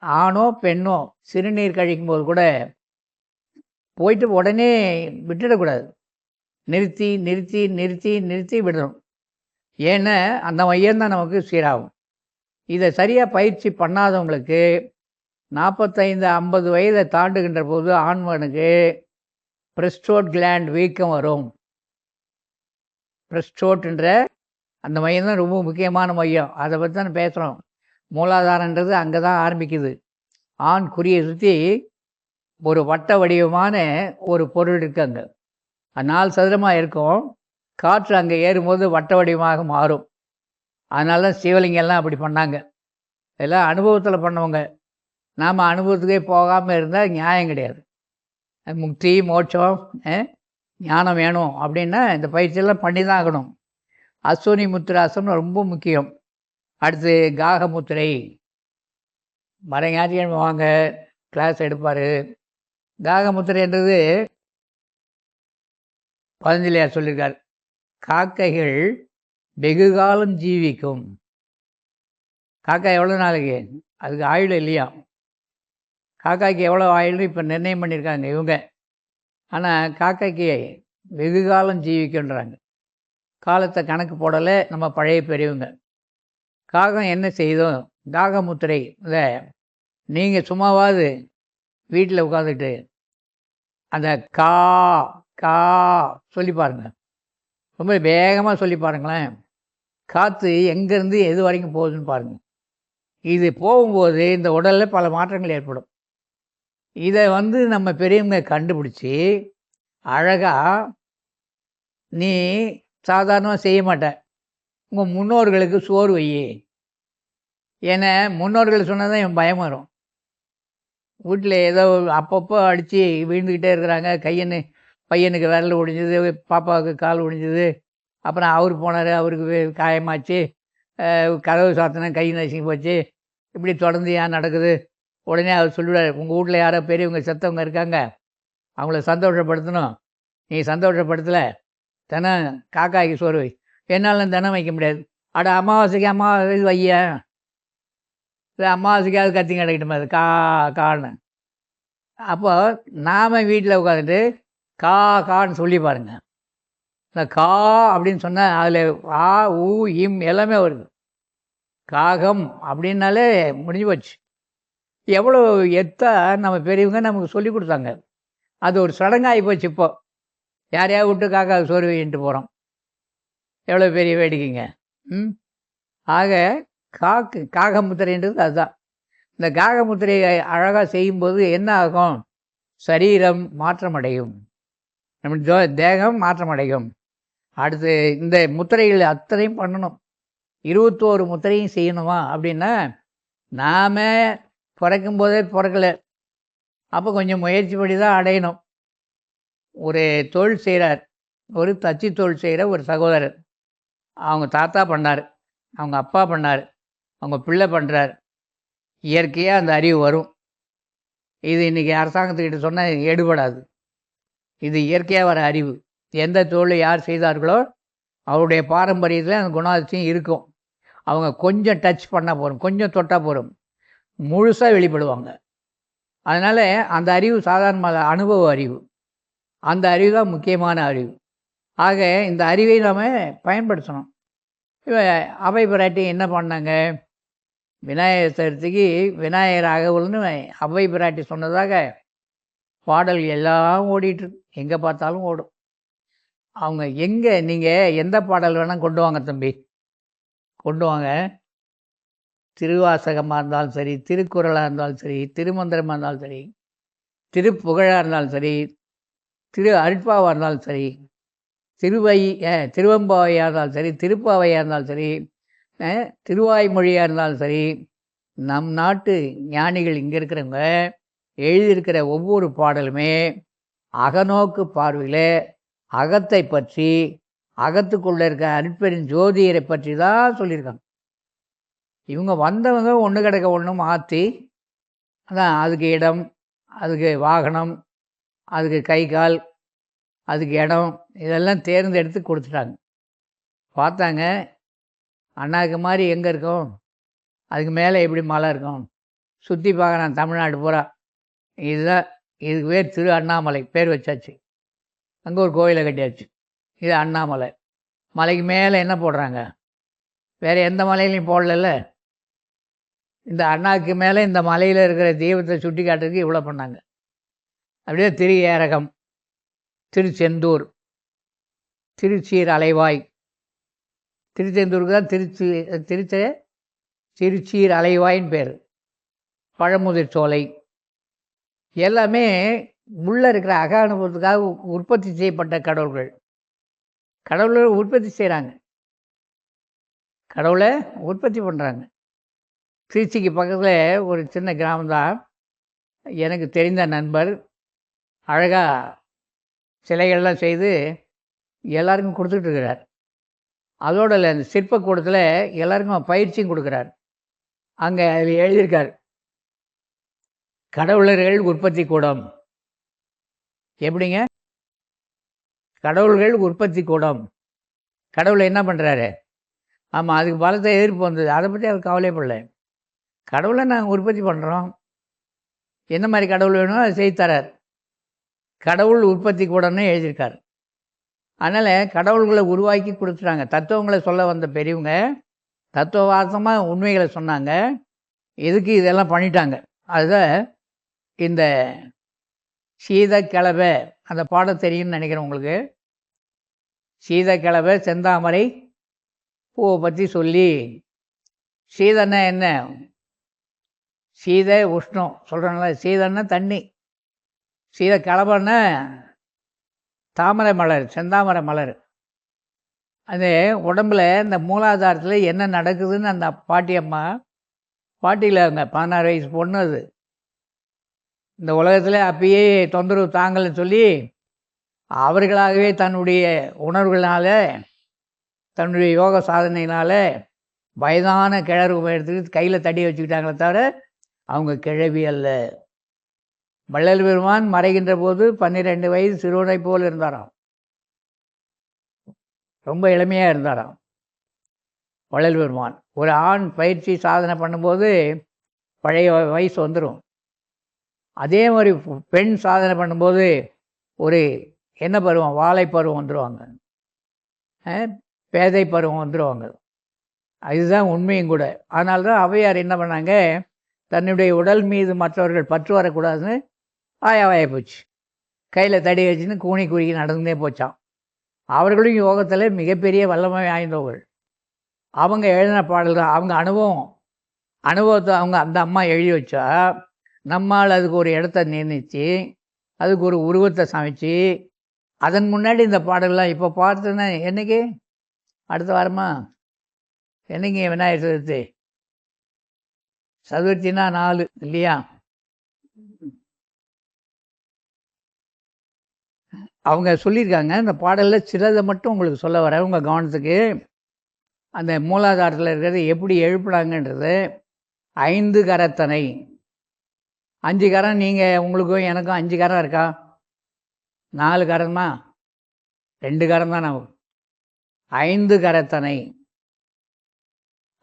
ஆணோ பெண்ணோ சிறுநீர் கழிக்கும்போது கூட போயிட்டு உடனே விட்டுடக்கூடாது. நிறுத்தி நிறுத்தி நிறுத்தி நிறுத்தி விடணும். ஏன்னா அந்த மையம்தான் நமக்கு சீராகும். இதை சரியாக பயிற்சி பண்ணாதவங்களுக்கு 45, 50 வயதை தாண்டுகின்ற போது ஆண்மகனுக்கு பிரஸ்டோட் கிளாண்ட் வீக்கம் வரும். பிரஸ்டோட்ன்ற அந்த மையம் தான் ரொம்ப முக்கியமான மையம். அதை பற்றி தான் பேசுகிறோம். மூலாதாரன்றது அங்கே தான் ஆரம்பிக்குது. ஆண் குறியை சுற்றி ஒரு வட்ட வடிவமான ஒரு பொருள் இருக்குது. அங்கே 4 சதுரமாக இருக்கும். காற்று அங்கே ஏறும்போது வட்ட வடிவமாக மாறும். அதனால தான் சிவலிங்கெல்லாம் அப்படி பண்ணாங்க. இதெல்லாம் அனுபவத்தில் பண்ணவங்க. நாம் அனுபவத்துக்கே போகாமல் இருந்தால் நியாயம் கிடையாது. முக்தி மோட்சம் ஞானம் வேணும் அப்படின்னா இந்த பயிற்சியெல்லாம் பண்ணி தான் ஆகணும். அஸ்வினி முத்திராசனம் ரொம்ப முக்கியம். அடுத்து காகமுத்திரை. வர ஞாயிற்றுக்கிழமை வாங்க, கிளாஸ் எடுப்பார். காகமுத்திரைன்றது பதஞ்சலியார் சொல்லியிருக்கார். காக்கைகள் வெகு காலம் ஜீவிக்கும். காக்கா எவ்வளோ நாளைக்கு? அதுக்கு ஆயுள் இல்லையா? காக்காய்க்கு எவ்வளோ ஆயுள்னு இப்போ நிர்ணயம் பண்ணியிருக்காங்க இவங்க. ஆனால் காக்காய்க்கு வெகு காலம் ஜீவிக்குன்றாங்க. காலத்தை கணக்கு போடலை நம்ம பழைய பெரியவங்க. காகம் என்ன செய்தோம்? காகமுத்திரை. இல்லை, நீங்கள் சும்மாவாது வீட்டில் உட்காந்துட்டு அந்த கா கா சொல்லி பாருங்கள். ரொம்ப வேகமாக சொல்லி பாருங்களேன். காற்று எங்கேருந்து எது வரைக்கும் போகுதுன்னு பாருங்கள். இது போகும்போது இந்த உடலில் பல மாற்றங்கள் ஏற்படும். இதை நம்ம பெரியவங்க கண்டுபிடிச்சி அழகாக, நீ சாதாரணமாக செய்ய மாட்டேன், உங்கள் முன்னோர்களுக்கு சோறு வை. ஏன்னா முன்னோர்கள் சொன்னால் தான் என் பயம் வரும். வீட்டில் ஏதோ அப்பப்போ அடித்து விழுந்துக்கிட்டே இருக்கிறாங்க. பையனுக்கு விரல் ஒடிஞ்சது, பாப்பாவுக்கு கால் ஒடிஞ்சது, அப்புறம் அவர் போனார், அவருக்கு காயமாச்சு, கதவு சாத்தின கை நசுங்கி போச்சு. இப்படி தொடர்ந்து ஏன் நடக்குது? உடனே அவர் சொல்லிவிடார், உங்கள் வீட்டில் யாரோ பெரியவங்க செத்தவங்க இருக்காங்க, அவங்கள சந்தோஷப்படுத்தணும். நீ சந்தோஷப்படுத்தலை, தினம் காக்காய்க்கு சோறு வை. என்னாலும் தினம் வைக்க முடியாது. அட அமாவாசைக்கு அமாவாசை வைய, இல்லை அமாவாசைக்காவது கத்திங்க கிடைக்கட்டுமா அது கான்னு. அப்போ நாம் வீட்டில் உட்காந்துட்டு கான்னு சொல்லி பாருங்கள். இந்த கா அப்படின்னு சொன்னால் அதில் ஆ ஊ இம் எல்லாமே வருது. காகம் அப்படின்னாலே முடிஞ்சு போச்சு. எவ்வளோ நம்ம பெரியவங்க நமக்கு சொல்லி கொடுத்தாங்க. அது ஒரு சடங்காகி போச்சு. இப்போ யாரையாவது விட்டு காக்கா சோறு வைன்ட்டு போகிறோம். எவ்வளோ பெரிய வேடிக்கைங்க. ஆக காகமுத்திரைன்றது அதுதான். இந்த காகமுத்திரையை அழகாக செய்யும்போது என்ன ஆகும்? சரீரம் மாற்றமடையும், நம்ம தேகம் மாற்றமடையும். அடுத்து இந்த முத்திரைகள் அத்தனையும் பண்ணணும். 21 முத்திரையும் செய்யணுமா அப்படின்னா, நாம் பிறக்கும் போதே பிறக்கலை, அப்போ கொஞ்சம் முயற்சி படி தான் அடையணும். ஒரு தொழில் செய்கிறார், ஒரு தச்சு தொழில் செய்கிற ஒரு சகோதரர். அவங்க தாத்தா பண்ணார், அவங்க அப்பா பண்ணார், அவங்க பிள்ளை பண்ணுறார். இயற்கையாக அந்த அறிவு வரும். இது இன்றைக்கி அரசாங்கத்துக்கிட்ட சொன்னால் எடுபடாது. இது இயற்கையாக வர அறிவு. எந்த தொழில் யார் செய்தார்களோ அவருடைய பாரம்பரியத்தில் அந்த குணாதிசயம் இருக்கும். அவங்க கொஞ்சம் டச் பண்ணால் போகிறோம், கொஞ்சம் தொட்டால் போகிறோம், முழுசாக வெளிப்படுவாங்க. அதனால் அந்த அறிவு சாதாரண அனுபவ அறிவு. அந்த அறிவு தான் முக்கியமான அறிவு. ஆக இந்த அறிவை நாம் பயன்படுத்தணும். அவை பிராட்டி என்ன பண்ணாங்க? விநாயகர் சதுர்த்திக்கு விநாயகர் அகவல்னு அவை பிராட்டி சொன்னதாக பாடல் எல்லாம் ஓடிட்டுருக்கு. எங்கே பார்த்தாலும் ஓடும். அவங்க எங்கே, நீங்கள் எந்த பாடல் வேணால் கொண்டு வாங்க தம்பி, கொண்டு வாங்க. திருவாசகமாக இருந்தாலும் சரி, திருக்குறளாக இருந்தாலும் சரி, திருமந்திரமாக இருந்தாலும் சரி, திருப்புகழாக இருந்தாலும் சரி, திரு அருட்பாவாக இருந்தாலும் சரி, திருவம்பாவையாக இருந்தாலும் சரி, திருப்பாவையாக இருந்தாலும் சரி, திருவாய்மொழியாக இருந்தாலும் சரி, நம் நாட்டு ஞானிகள் இங்கே இருக்கிறவங்க எழுதியிருக்கிற ஒவ்வொரு பாடலுமே அகநோக்கு பார்வையில் அகத்தை பற்றி, அகத்துக்குள்ளே இருக்க அருட்பெரும் ஜோதியரை பற்றி தான் சொல்லியிருக்காங்க. இவங்க வந்தவங்க ஒன்று கிடக்க ஒன்று மாற்றி, அதான் அதுக்கு இடம், அதுக்கு வாகனம், அதுக்கு கை கால், அதுக்கு இடம், இதெல்லாம் தேர்ந்தெடுத்து கொடுத்துட்டாங்க. பார்த்தாங்க, அண்ணாக்கு மாதிரி எங்கே இருக்கும், அதுக்கு மேலே எப்படி மலை இருக்கும், சுற்றி பார்க்குறான் தமிழ்நாடு பூரா. இதுதான், இதுக்கு பேர் திரு அண்ணாமலை பேர் வச்சாச்சு. அங்கே ஒரு கோயிலை கட்டியாச்சு. இது அண்ணாமலை. மலைக்கு மேலே என்ன போடுறாங்க? வேறு எந்த மலையிலையும் போடல. இந்த அண்ணாக்கு மேலே இந்த மலையில் இருக்கிற தெய்வத்தை சுட்டி காட்டுறதுக்கு இவ்வளோ பண்ணாங்க. அப்படியே திரியேரகம், திருச்செந்தூர், திருச்சீர் அலைவாய். திருச்செந்தூருக்கு தான் திருச்சீர் அலைவாயின்னு பேர். பழமுதிர் சோலை எல்லாமே உள்ளே இருக்கிற அக அனுபவத்துக்காக உற்பத்தி செய்யப்பட்ட கடவுள்கள். கடவுளை உற்பத்தி செய்கிறாங்க, கடவுளை உற்பத்தி பண்ணுறாங்க. திருச்சிக்கு பக்கத்தில் ஒரு சின்ன கிராமம்தான். எனக்கு தெரிந்த நண்பர் அழகாக சிலைகள்லாம் செய்து எல்லாருக்கும் கொடுத்துட்ருக்கிறார். அதோட இல்லை, அந்த சிற்பக்கூடத்தில் எல்லாருக்கும் பயிற்சியும் கொடுக்குறார். அங்கே அதில் எழுதியிருக்கார், கடவுளர்கள் உற்பத்தி கூடம். எப்படிங்க? கடவுள்கள் உற்பத்தி கூடம். கடவுளை என்ன பண்ணுறாரு? ஆமாம், அதுக்கு பலத்தை எதிர்ப்பு வந்தது. அதை பற்றி அவர் கவலைப்படல. கடவுளை நாங்கள் உற்பத்தி பண்ணுறோம், என்ன மாதிரி கடவுள் வேணுமோ அதை செய்து தரார். கடவுள் உற்பத்தி கூடம்னு எழுதியிருக்கார். அதனால் கடவுள்களை உருவாக்கி கொடுத்துட்டாங்க. தத்துவங்களை சொல்ல வந்த பெரியவங்க தத்துவவாதமாக உண்மைகளை சொன்னாங்க. இதுக்கு இதெல்லாம் பண்ணிட்டாங்க. அதுதான் இந்த சீதக்கிழவை, அந்த பாடம் தெரியும்னு நினைக்கிறேன் உங்களுக்கு. சீதக்கிழவை செந்தாமரை பூவை பற்றி சொல்லி, சீதன்னா என்ன? சீத உஷ்ணம் சொல்கிறனால, சீதன்னா தண்ணி, சீதக்கிழவைன்னா தாமரை மலர், செந்தாமரை மலர். அது உடம்பில் இந்த மூலாதாரத்தில் என்ன நடக்குதுன்னு அந்த பாட்டியம்மா, பாட்டியில் அவங்க 16 வயசு பொண்ணு அது, இந்த உலகத்தில் அப்பயே தொந்தரவு தாங்கள்னு சொல்லி அவர்களாகவே தன்னுடைய உணர்வுகளால், தன்னுடைய யோக சாதனையினால் வயதான கிழறு எடுத்துக்கிட்டு கையில் தடி வச்சுக்கிட்டாங்களே தவிர அவங்க கிழவி அல்ல. வள்ளல் பெருமான் மறைகின்ற போது 12 வயது சிறுவனை போல் இருந்தாராம். ரொம்ப இளமையாக இருந்தாராம் வள்ளல் பெருமான். ஒரு ஆண் பயிற்சி சாதனை பண்ணும்போது பழைய வயசு வந்துடும். அதே மாதிரி பெண் சாதனை பண்ணும்போது ஒரு என்ன பருவம், வாழை பருவம் வந்துடுவாங்க, பேதை பருவம் வந்துடுவாங்க. அதுதான் உண்மையும் கூட. அதனால தான் ஔவையார் என்ன பண்ணாங்க, தன்னுடைய உடல் மீது மற்றவர்கள் பற்று வரக்கூடாதுன்னு ஆயாவாய போச்சு. கையில் தடி வச்சுன்னு கூனி குறுக்கி நடந்தே போச்சான். அவர்களும் யோகத்தில் மிகப்பெரிய வல்லமை வாய்ந்தவர்கள். அவங்க எழுதின பாடல் தான், அவங்க அனுபவத்தை அவங்க அந்த அம்மா எழுதி வச்சா, நம்மால் அதுக்கு ஒரு இடத்த நிர்ணயித்து அதுக்கு ஒரு உருவத்தை சமைச்சு, அதன் முன்னாடி இந்த பாடல்லாம் இப்போ பார்த்தோன்னா என்றைக்கு, அடுத்த வாரமா என்னைக்கு விநாயகர் சதுர்த்தி? சதுர்த்தினா 4 இல்லையா? அவங்க சொல்லியிருக்காங்க. இந்த பாடலில் சிலதை மட்டும் உங்களுக்கு சொல்ல வர உங்கள் கவனத்துக்கு. அந்த மூலாதாரத்தில் இருக்கிறது எப்படி எழுப்புனாங்கன்றது. 5 கரத்தனை, 5 கரம். நீங்கள் உங்களுக்கும் எனக்கும் 5 கரம் இருக்கா? 4 கரமா? 2 கரம் தான் நமக்கு. 5 கரத்தனை,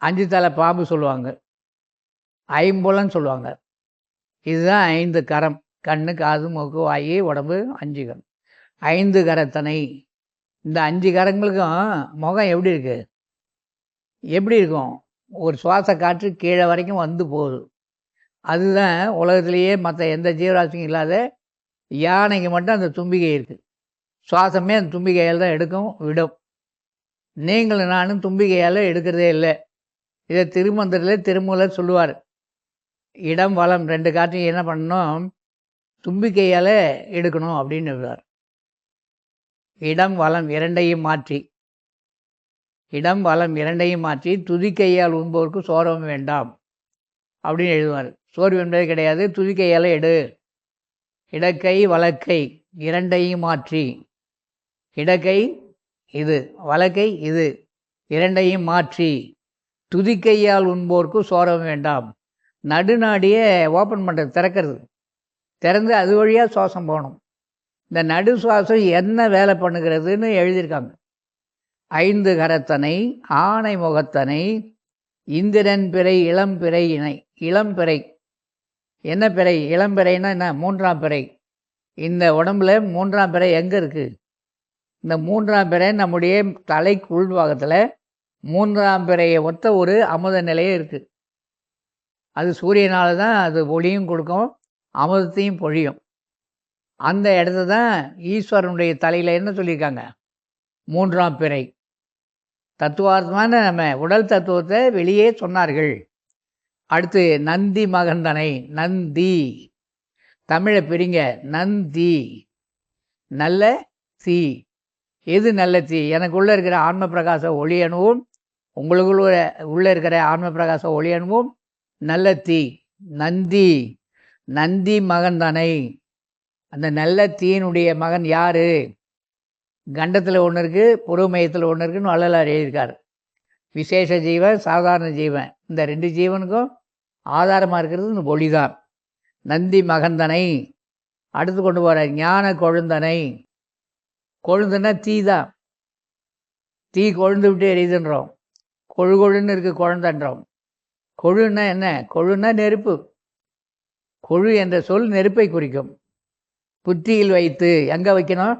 5 தலை பாம்பு சொல்லுவாங்க, ஐம்புலன்னு சொல்லுவாங்க. இதுதான் 5 கரம். கண்ணு, காது, மூக்கு, வாய், உடம்பு, 5 கரம். 5 கரத்தனை. இந்த 5 கரங்களுக்கும் முகம் எப்படி இருக்குது? எப்படி இருக்கும்? ஒரு சுவாச காற்று கீழே வரைக்கும் வந்து போகுது. அதுதான் உலகத்திலேயே மற்ற எந்த ஜீவராசியும் இல்லாத யானைக்கு மட்டும் அந்த தும்பிக்கை இருக்குது. சுவாசமே அந்த தும்பிக்கையால் தான் எடுக்கும், விடும். நீங்களும் நானும் தும்பிக்கையால் எடுக்கிறதே இல்லை. இதை திருமந்திரத்தில் திருமூலர் சொல்லுவார். இடம் வலம் 2 காற்றையும் என்ன பண்ணணும்? தும்பிக்கையால் எடுக்கணும் அப்படின்னு சொல்லுவார். இடம் வலம் இரண்டையும் மாற்றி, இடம் வலம் இரண்டையும் மாற்றி துதிக்கையால் உண்பவருக்கு சோர்வம் வேண்டாம் அப்படின்னு எழுதுவார். சோர்வு என்பது கிடையாது, துதிக்கையால் எடு. இடக்கை வலக்கை இரண்டையும் மாற்றி, இடக்கை இது, வலக்கை இது, இரண்டையும் மாற்றி துதிக்கையால் உண்போருக்கு சோர்வம் வேண்டாம். நடுநாடியை ஓப்பன் பண்ணுறது, திறக்கிறது. திறந்து அது வழியாக சுவாசம் போகணும். இந்த நடு சுவாசம் என்ன வேலை பண்ணுகிறதுன்னு எழுதியிருக்காங்க. 5 கரத்தனை, ஆனை முகத்தனை, இந்திரன் பிறை, இளம்பிறை இணை. இளம்பிறை என்ன பிறை? இளம்பிறைன்னா என்ன? 3ஆம் பிறை. இந்த உடம்புல 3ஆம் பிறை எங்கே இருக்குது? இந்த 3ஆம் பிறை நம்முடைய தலைக்கு உள்பாகத்தில் 3ஆம் பிறையை ஒத்த ஒரு அமுத நிலையே இருக்குது. அது சூரியனால் தான் அது ஒளியும் கொடுக்கும், அமுதத்தையும் பொழியும். அந்த இடத்த தான் ஈஸ்வரனுடைய தலையில் என்ன சொல்லியிருக்காங்க, 3ஆம் பிறை. தத்துவார்த்தமான நம்ம உடல் தத்துவத்தை வெளியே சொன்னார்கள். அடுத்து நந்தி மகந்தனை, நந்தி தமிழை பிரிங்க, நந்தி நல்ல தீ. எது நல்ல தீ? எனக்குள்ளே இருக்கிற ஆன்ம பிரகாச ஒளி அணுவும் உங்களுக்குள்ள உள்ளே இருக்கிற ஆன்ம பிரகாச ஒளி அணுவும் நல்ல தீ. நந்தி, நந்தி மகந்தனை. அந்த நல்ல தீயினுடைய மகன் யார்? கண்டத்தில் ஒன்று இருக்குது, புருவ மையத்தில் ஒன்று இருக்குன்னு வள்ளலார் எழுதியிருக்கார். விசேஷ ஜீவன், சாதாரண ஜீவன், இந்த 2 ஜீவனுக்கும் ஆதாரமாக இருக்கிறது இந்த ஒளி தான். நந்தி மகந்தனை. அடுத்து கொண்டு போகிற ஞான கொழுந்தனை. கொழுந்துன்னா தீ தான். தீ கொழுந்து விட்டு எரியுதுன்றோம், கொழு கொழுன்னு இருக்குது குழந்தன்றோம். கொழுன்னா என்ன? கொழுன்னா நெருப்பு. கொழு என்ற சொல் நெருப்பை குறிக்கும். புத்தியில் வைத்து, எங்கே வைக்கணும்?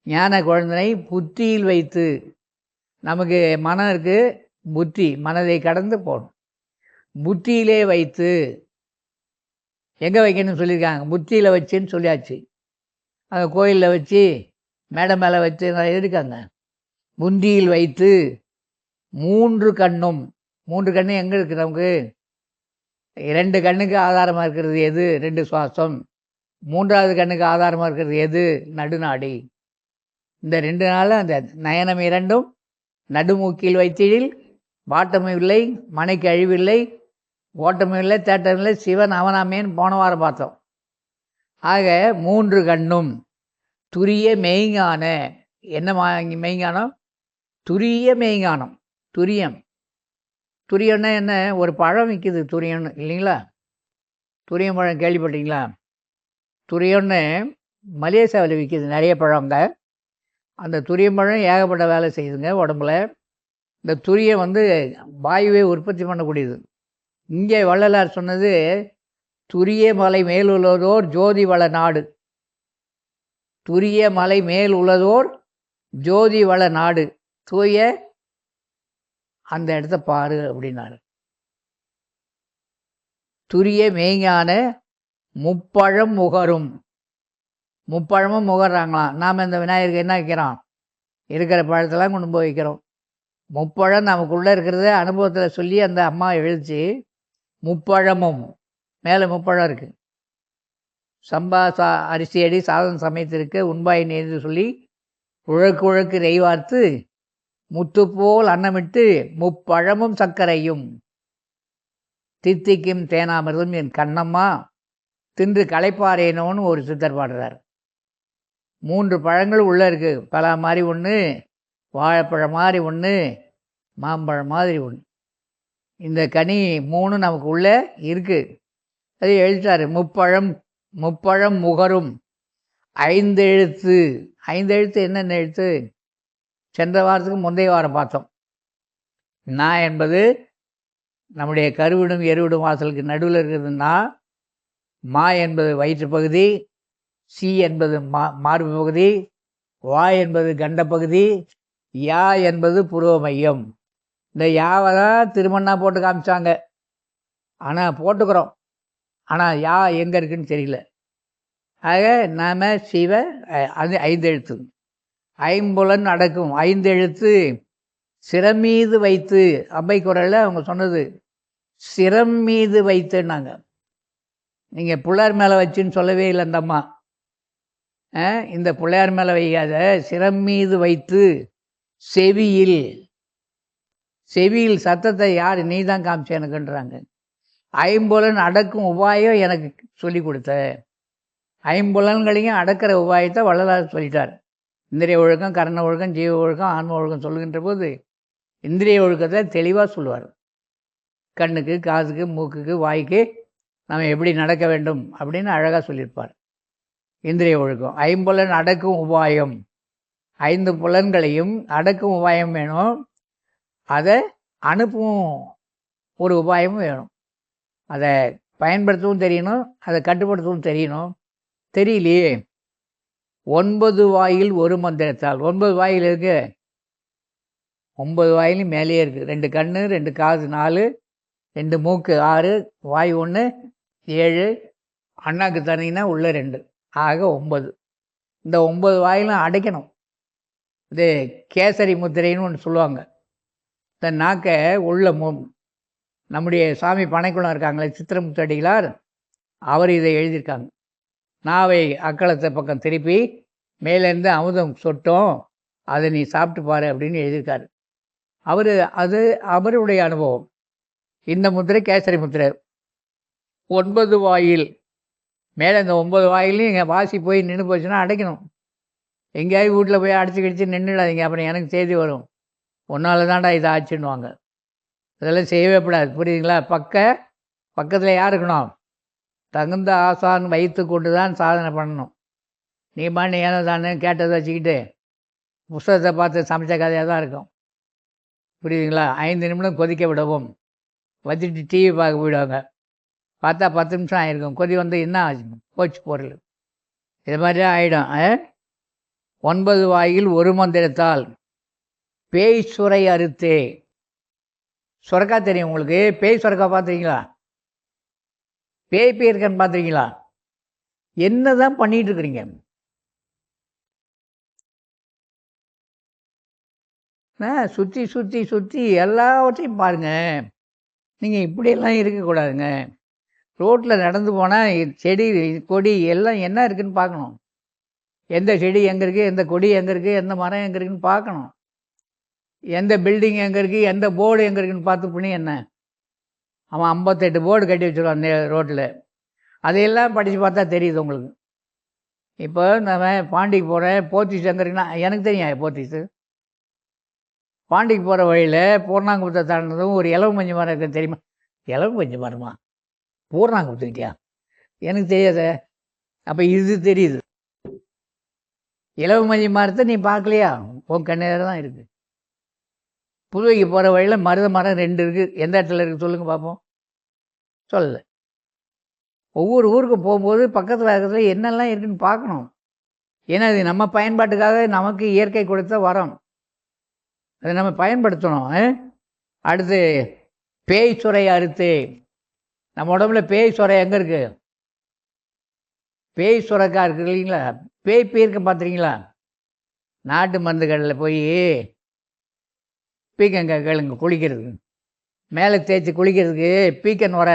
ஞான குழந்தனை புத்தியில் வைத்து. நமக்கு மனம் இருக்குது, புத்தி, மனதை கடந்து போகணும். புத்தியிலே வைத்து. எங்கே வைக்கணும்னு சொல்லியிருக்காங்க? புத்தியில் வச்சுன்னு சொல்லியாச்சு. அங்கே கோயிலில் வச்சு, மேடை மேலே வச்சு இருக்காங்க. புந்தியில் வைத்து 3 கண்ணும். 3 கண்ணு எங்கே இருக்குது நமக்கு? 2 கண்ணுக்கு ஆதாரமாக இருக்கிறது எது? 2 சுவாசம். 3ஆவது கண்ணுக்கு ஆதாரமாக இருக்கிறது எது? நடுநாடி. இந்த 2 நாள் அந்த நயனம் 2ம் நடுமூக்கில் வைத்திடில் வாட்டமும் இல்லை, மனைக்கு அழிவில்லை, ஓட்டமும் இல்லை, தேட்டமும் இல்லை, சிவன் அவனாமேன்னு போன வாரம் பார்த்தோம். ஆக 3 கண்ணும் துரிய மெய்ஞான. என்ன மெய்ஞானம்? துரிய மெய்ஞானம். துரியம். துரியம்னா என்ன? ஒரு பழம் விற்கிது துரியம்னு, இல்லைங்களா? துரியம் பழம் கேள்விப்பட்டீங்களா? துரியம்னு மலேசியாவில் விற்கிது நிறைய பழங்க. அந்த துரியம் பழம் ஏகப்பட்ட வேலை செய்யுதுங்க உடம்புல. இந்த துரியம் வாயுவை உற்பத்தி பண்ணக்கூடியது. இங்கே வள்ளலார் சொன்னது துரிய மலை மேல் உள்ளதோர் ஜோதி வள நாடு. துரிய மலை மேல் உள்ளதோர் ஜோதி வள நாடு. தூய அந்த இடத்த பாரு அப்படின்னாரு. துரிய மெய்ஞான முப்பழம் முகரும். முப்பழமும் முகர்றாங்களாம். நாம் இந்த விநாயகருக்கு என்ன வைக்கிறோம்? இருக்கிற பழத்தெல்லாம் கொண்டு போய் வைக்கிறோம். முப்பழம் நமக்குள்ளே இருக்கிறத அனுபவத்தில் சொல்லி அந்த அம்மா எழுதிச்சு. முப்பழமும் மேலே முப்பழம் இருக்குது. சம்பா அரிசி அடி சாதம் சமைத்திருக்க உண்பாய் நேர்ந்து சொல்லி உழக்கு உழக்கு நெய்வார்த்து முத்துப்போல் அன்னமிட்டு முப்பழமும் சர்க்கரையும் தித்திக்கும் தேனாமிர்தம் என் கண்ணம்மா தின்று களைப்பாரேனோன்னு ஒரு சித்தர் பாடுறார். 3 பழங்கள் உள்ளே இருக்குது. பலா மாதிரி ஒன்று, வாழைப்பழம் மாதிரி ஒன்று, மாம்பழம் மாதிரி ஒன்று. இந்த கனி 3 நமக்கு உள்ளே இருக்குது. அது எழுதிட்டார். முப்பழம் முகரும் 5 எழுத்து. 5 எழுத்து என்னென்ன எழுத்து? சென்ற வாரத்துக்கு முந்தைய வாரம் பார்த்தோம். நான் என்பது நம்முடைய கருவிடும் எருவிடும் வாசலுக்கு நடுவில் இருக்கிறதுனா, மா என்பது வயிற்று பகுதி, சி என்பது மார்பு பகுதி, வா என்பது கண்ட பகுதி, யா என்பது புருவ மையம். இந்த யாவை தான் திருமணா போட்டு காமிச்சாங்க. ஆனால் போட்டுக்கிறோம், ஆனால் யா எங்கே இருக்குன்னு தெரியல. ஆக நாம சிவ அது 5 எழுத்து. ஐம்புலன் அடக்கும் 5 எழுத்து சிரம் மீது வைத்து. அம்பை குரலில் அவங்க சொன்னது சிரம் மீது வைத்துன்னாங்க. நீங்கள் பிள்ளையார் மேலே வச்சுன்னு சொல்லவே இல்லை அந்த அம்மா. இந்த பிள்ளையார் மேலே வைக்காத, சிரம் மீது வைத்து செவியில். செவியில் சத்தத்தை யார்? நீ தான் காமிச்ச எனக்குன்றாங்க. ஐம்புலன் அடக்கும் உபாயம் எனக்கு சொல்லி கொடுத்த. ஐம்புலன்களையும் அடக்கிற உபாயத்தை வள்ளலார் சொல்லிட்டார். இந்திரிய ஒழுக்கம், கரண ஒழுக்கம், ஜீவ ஒழுக்கம், ஆன்ம ஒழுக்கம் சொல்லுகின்ற போது இந்திரிய ஒழுக்கத்தை தெளிவாக சொல்லுவார். கண்ணுக்கு, காதுக்கு, மூக்குக்கு, வாய்க்கு நம்ம எப்படி நடக்க வேண்டும் அப்படின்னு அழகாக சொல்லியிருப்பார். இந்திரிய ஒழுக்கம். ஐம்புலன் அடக்கும் உபாயம். 5 புலன்களையும் அடக்கும் உபாயம் வேணும். அதை அனுப்பும் ஒரு உபாயமும் வேணும். அதை பயன்படுத்தவும் தெரியணும், அதை கட்டுப்படுத்தவும் தெரியணும். தெரியலையே. 9 வாயில் ஒரு மந்திரத்தால். 9 வாயில் இருக்கு. 9 வாயிலும் மேலேயே இருக்குது. 2 கண்ணு, 2 காது 4, 2 மூக்கு 6, வாய் 1, 7, அண்ணாக்கு தனிங்கன்னா உள்ள 2, ஆக 9. இந்த 9 வாயிலும் அடைக்கணும். இது கேசரி முத்திரைன்னு ஒன்று சொல்லுவாங்க. இந்த நாக்கை உள்ள நம்முடைய சாமி பனைக்குளம் இருக்காங்களே சித்திரமுத்தடிகளார், அவர் இதை எழுதியிருக்காங்க. நாவை அக்களத்தை பக்கம் திருப்பி மேலேருந்து அமுதம் சொட்டும், அதை நீ சாப்பிட்டு பாரு அப்படின்னு எழுதியிருக்காரு. அது அவருடைய அனுபவம். இந்த முத்திரை கேசரி முத்திரை. 9 வாயில் மேலே இந்த 9 வாயிலையும் இங்கே வாசி போய் நின்று போச்சுன்னா அடைக்கணும். எங்கேயாவது வீட்டில் போய் அடைச்சி கிடிச்சு நின்றுடாதீங்க, அப்புறம் எனக்கு செய்தி வரும், ஒன்றால் தான்டா இதை ஆச்சுன்னுவாங்க. அதெல்லாம் செய்யவே கூடாது, புரியுதுங்களா? பக்கத்தில் யார் இருக்கணும்? தகுந்த ஆசான் வைத்து கொண்டு தான் சாதனை பண்ணணும். நீ பாட்டு ஏனோ தானே கேட்டதை வச்சுக்கிட்டு புஸ்தகத்தை பார்த்து சமைச்ச கதையாக தான் இருக்கும், புரியுதுங்களா? 5 நிமிடம் கொதிக்க விடவும், வச்சுட்டு டிவி பார்க்க போயிடுவாங்க. பார்த்தா 10 நிமிஷம் ஆகிருக்கும். கொதி வந்து என்ன ஆச்சு, போச்சு பொருள். இது மாதிரி தான் ஆகிடும். 9 வாயில் ஒரு மந்திரத்தால் பேய் சுரை அறுத்தே. சுரக்கா தெரியும் உங்களுக்கு? பேய் சுரக்கா பார்த்துருக்கீங்களா? பேய் இருக்கான்னு பார்த்துருக்கீங்களா? என்ன தான் பண்ணிகிட்டு இருக்கிறீங்க? சுற்றி சுற்றி சுற்றி எல்லாவற்றையும் பாருங்கள். நீங்கள் இப்படியெல்லாம் இருக்கக்கூடாதுங்க. ரோட்டில் நடந்து போனால் செடி கொடி எல்லாம் என்ன இருக்குதுன்னு பார்க்கணும். எந்த செடி எங்கே இருக்குது, எந்த கொடி எங்கே இருக்குது, எந்த மரம் எங்கே இருக்குதுன்னு பார்க்கணும். எந்த பில்டிங் எங்கே இருக்குது, எந்த போர்டு எங்கே இருக்குதுன்னு பார்த்து பண்ணி என்ன. அவன் 58 போர்டு கட்டி வச்சுருவான் அந்த ரோட்டில். அதையெல்லாம் படித்து பார்த்தா தெரியுது உங்களுக்கு. இப்போ நான் பாண்டிக்கு போகிறேன், போத்தீஸ் எங்கே இருக்குன்னா எனக்கு தெரியும். போத்தீஸு பாண்டிக்கு போகிற வழியில் பூர்ணாங்குப்பத்தை தாண்டினதும் ஒரு இலவு மஞ்சள் மரம் இருக்குது, தெரியுமா? இலவு மஞ்சள் மரமா? பூர்ணாங்குப்பத்துக்கிட்டியா? எனக்கு தெரியாத. அப்போ இது தெரியுது. இலவு மஞ்சள் மரத்தை நீ பார்க்கலையா? உன் கண்ணேரம் தான் இருக்குது. புதுவைக்கு போகிற வழியில் மருத மரம் 2 இருக்குது. எந்த இடத்துல இருக்குது சொல்லுங்கள் பார்ப்போம். சொல்லலை. ஒவ்வொரு ஊருக்கு போகும்போது பக்கத்தில் இருக்கிறதுல என்னெல்லாம் இருக்குதுன்னு பார்க்கணும். ஏன்னா இது நம்ம பயன்பாட்டுக்காக நமக்கு இயற்கை கொடுத்த வரம், அதை நம்ம பயன்படுத்தணும். அடுத்து பேய் சுரை அறுத்து. நம்ம உடம்புல பேய் சுரை எங்கே இருக்குது? பேய் சுரக்கா இருக்குது இல்லைங்களா? பேய் பீர்க்க பார்த்துருக்கீங்களா? நாட்டு மருந்து கடையில் போய் பீக்கங்காய் கேளுங்க குளிக்கிறதுக்கு, மேலே தேய்ச்சி குளிக்கிறதுக்கு பீக்கன் வர.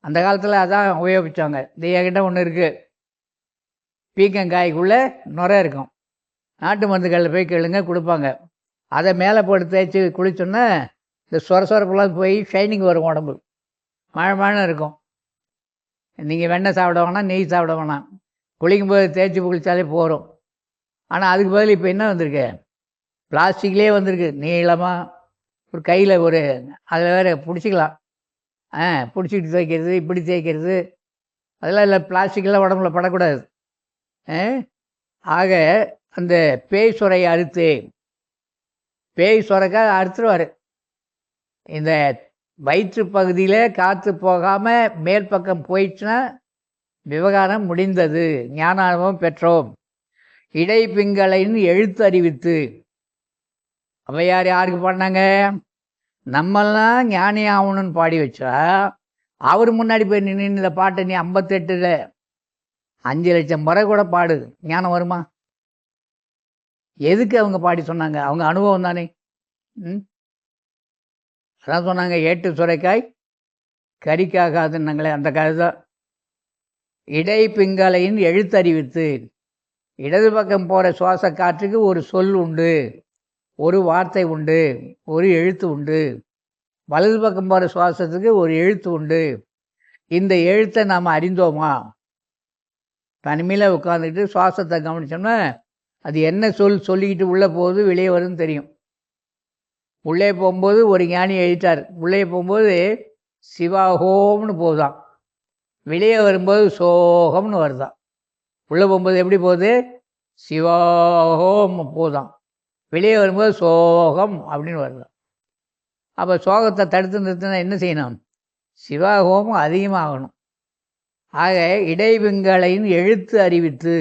அந்த காலத்தில் அதான் உபயோகித்தாங்க. இந்த என்கிட்ட ஒன்று இருக்குது, பீக்கங்காய்க்குள்ளே நுரை இருக்கும். நாட்டு மருந்து கடையில் போய் கேளுங்க, கொடுப்பாங்க. அதை மேலே போட்டு தேய்ச்சி குளிச்சோன்னா இந்த சொரசொரப்பெல்லாம் போய் ஷைனிங் வரும், உடம்பு மழை இருக்கும். நீங்கள் வெண்ணெய் சாப்பிட வேணாம், நெய் சாப்பிட வேணாம், குளிக்கும்போது தேய்ச்சி குளித்தாலே போகிறோம். ஆனால் அதுக்கு பதில் இப்போ என்ன வந்திருக்கு? பிளாஸ்டிக்லேயே வந்திருக்கு. நீளமாக ஒரு கையில் ஒரு அதில் வேறு பிடிச்சிக்கலாம், பிடிச்சிக்கிட்டு தேய்க்கிறது, இப்படி தேய்க்கிறது, அதெல்லாம் இல்லை. பிளாஸ்டிக்கெல்லாம் உடம்புல படக்கூடாது. ஆக அந்த பேய் சுரையை அறுத்து, பேய் சுரைக்கா அறுத்துருவார். இந்த வயிற்று பகுதியில் காற்று போகாமல் மேல் பக்கம் போயிடுச்சுன்னா விவகாரம் முடிந்தது, ஞான அனுபவம் பெற்றோம். இடைப்பிங்களைன்னு எழுத்து அறிவித்து. அவையார் யாருக்கு பண்ணாங்க? நம்மெல்லாம் ஞானி ஆகணும்னு பாடி வச்சா அவர் முன்னாடி போய் நின்று இந்த பாட்டை நீ 58ல் 5 லட்சம் முறை கூட பாடு, ஞானம் வருமா? எதுக்கு அவங்க பாடி சொன்னாங்க? அவங்க அனுபவம் தானே. அதான் சொன்னாங்க, ஏட்டு சுரைக்காய் கறிக்காகாதுன்னாங்களே, அந்த கதை தான். இடைப்பிங்களையின் எழுத்தறிவித்து. இடது பக்கம் போகிற சுவாச காற்றுக்கு ஒரு சொல் உண்டு, ஒரு வார்த்தை உண்டு, ஒரு எழுத்து உண்டு. வலது பக்கம் போகிற சுவாசத்துக்கு ஒரு எழுத்து உண்டு. இந்த எழுத்தை நாம் அறிந்தோமா? தனிமையில் உட்காந்துக்கிட்டு சுவாசத்தை கவனித்தோம்னா அது என்ன சொல்லிக்கிட்டு உள்ளே போகுது வெளியே வருதுன்னு தெரியும். உள்ளே போகும்போது ஒரு ஞானி எழுதிட்டார், உள்ளே போகும்போது சிவாஹோம்னு போகுதான், வெளியே வரும்போது சோகம்னு வருதான். உள்ளே போகும்போது எப்படி போகுது? சிவாஹோம் போகுதான், வெளியே வரும்போது சோகம் அப்படின்னு வருதான். அப்போ சோகத்தை தடுத்து நிறுத்தினா என்ன செய்யணும்? சிவாஹோமம் அதிகமாகணும். ஆக இடைவிங்களையும் எழுத்து அறிவித்து.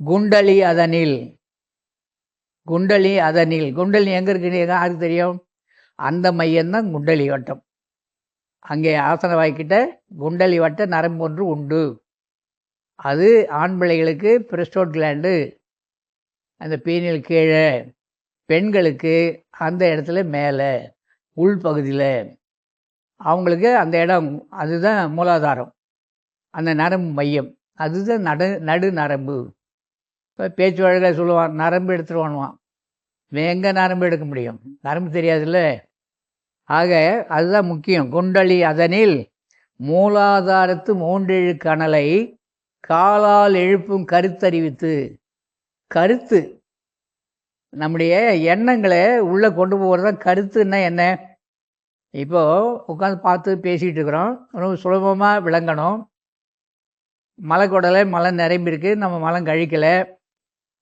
குண்டலி அதனில். குண்டலி அதனில், குண்டலி எங்கே இருக்குன்னு யாருக்கு தெரியும்? அந்த மையம்தான் குண்டலி வட்டம். அங்கே ஆசன வாய்க்கிட்ட குண்டலி வட்ட நரம்பு ஒன்று உண்டு. அது ஆண் பிள்ளைகளுக்கு பிரெஸ்டோட் கிளாண்டு அந்த பீனியல் கீழே, பெண்களுக்கு அந்த இடத்துல மேலே உள்பகுதியில், அவங்களுக்கு அந்த இடம் அதுதான் மூலாதாரம், அந்த நரம்பு மையம் அதுதான் நடு நரம்பு. இப்போ பேச்சு வழக்கில் சொல்லுவான் நரம்பு எடுத்துருவானுவான். எங்கே நரம்பு எடுக்க முடியும்? நரம்பு தெரியாதுல்ல. ஆக அதுதான் முக்கியம். குண்டலி அதனில் மூலாதாரத்து மூன்றெழு கணலை காலால் எழுப்பும் கருத்தறிவித்து. கருத்து நம்முடைய எண்ணங்களை உள்ளே கொண்டு போகிறது தான் கருத்துன்னா என்ன? இப்போது உட்காந்து பார்த்து பேசிகிட்டு இருக்கிறோம், ரொம்ப சுலபமாக விளங்கணும். மலைக்குடலை மலம் நிரம்பியிருக்கு, நம்ம மலம் கழிக்கலை,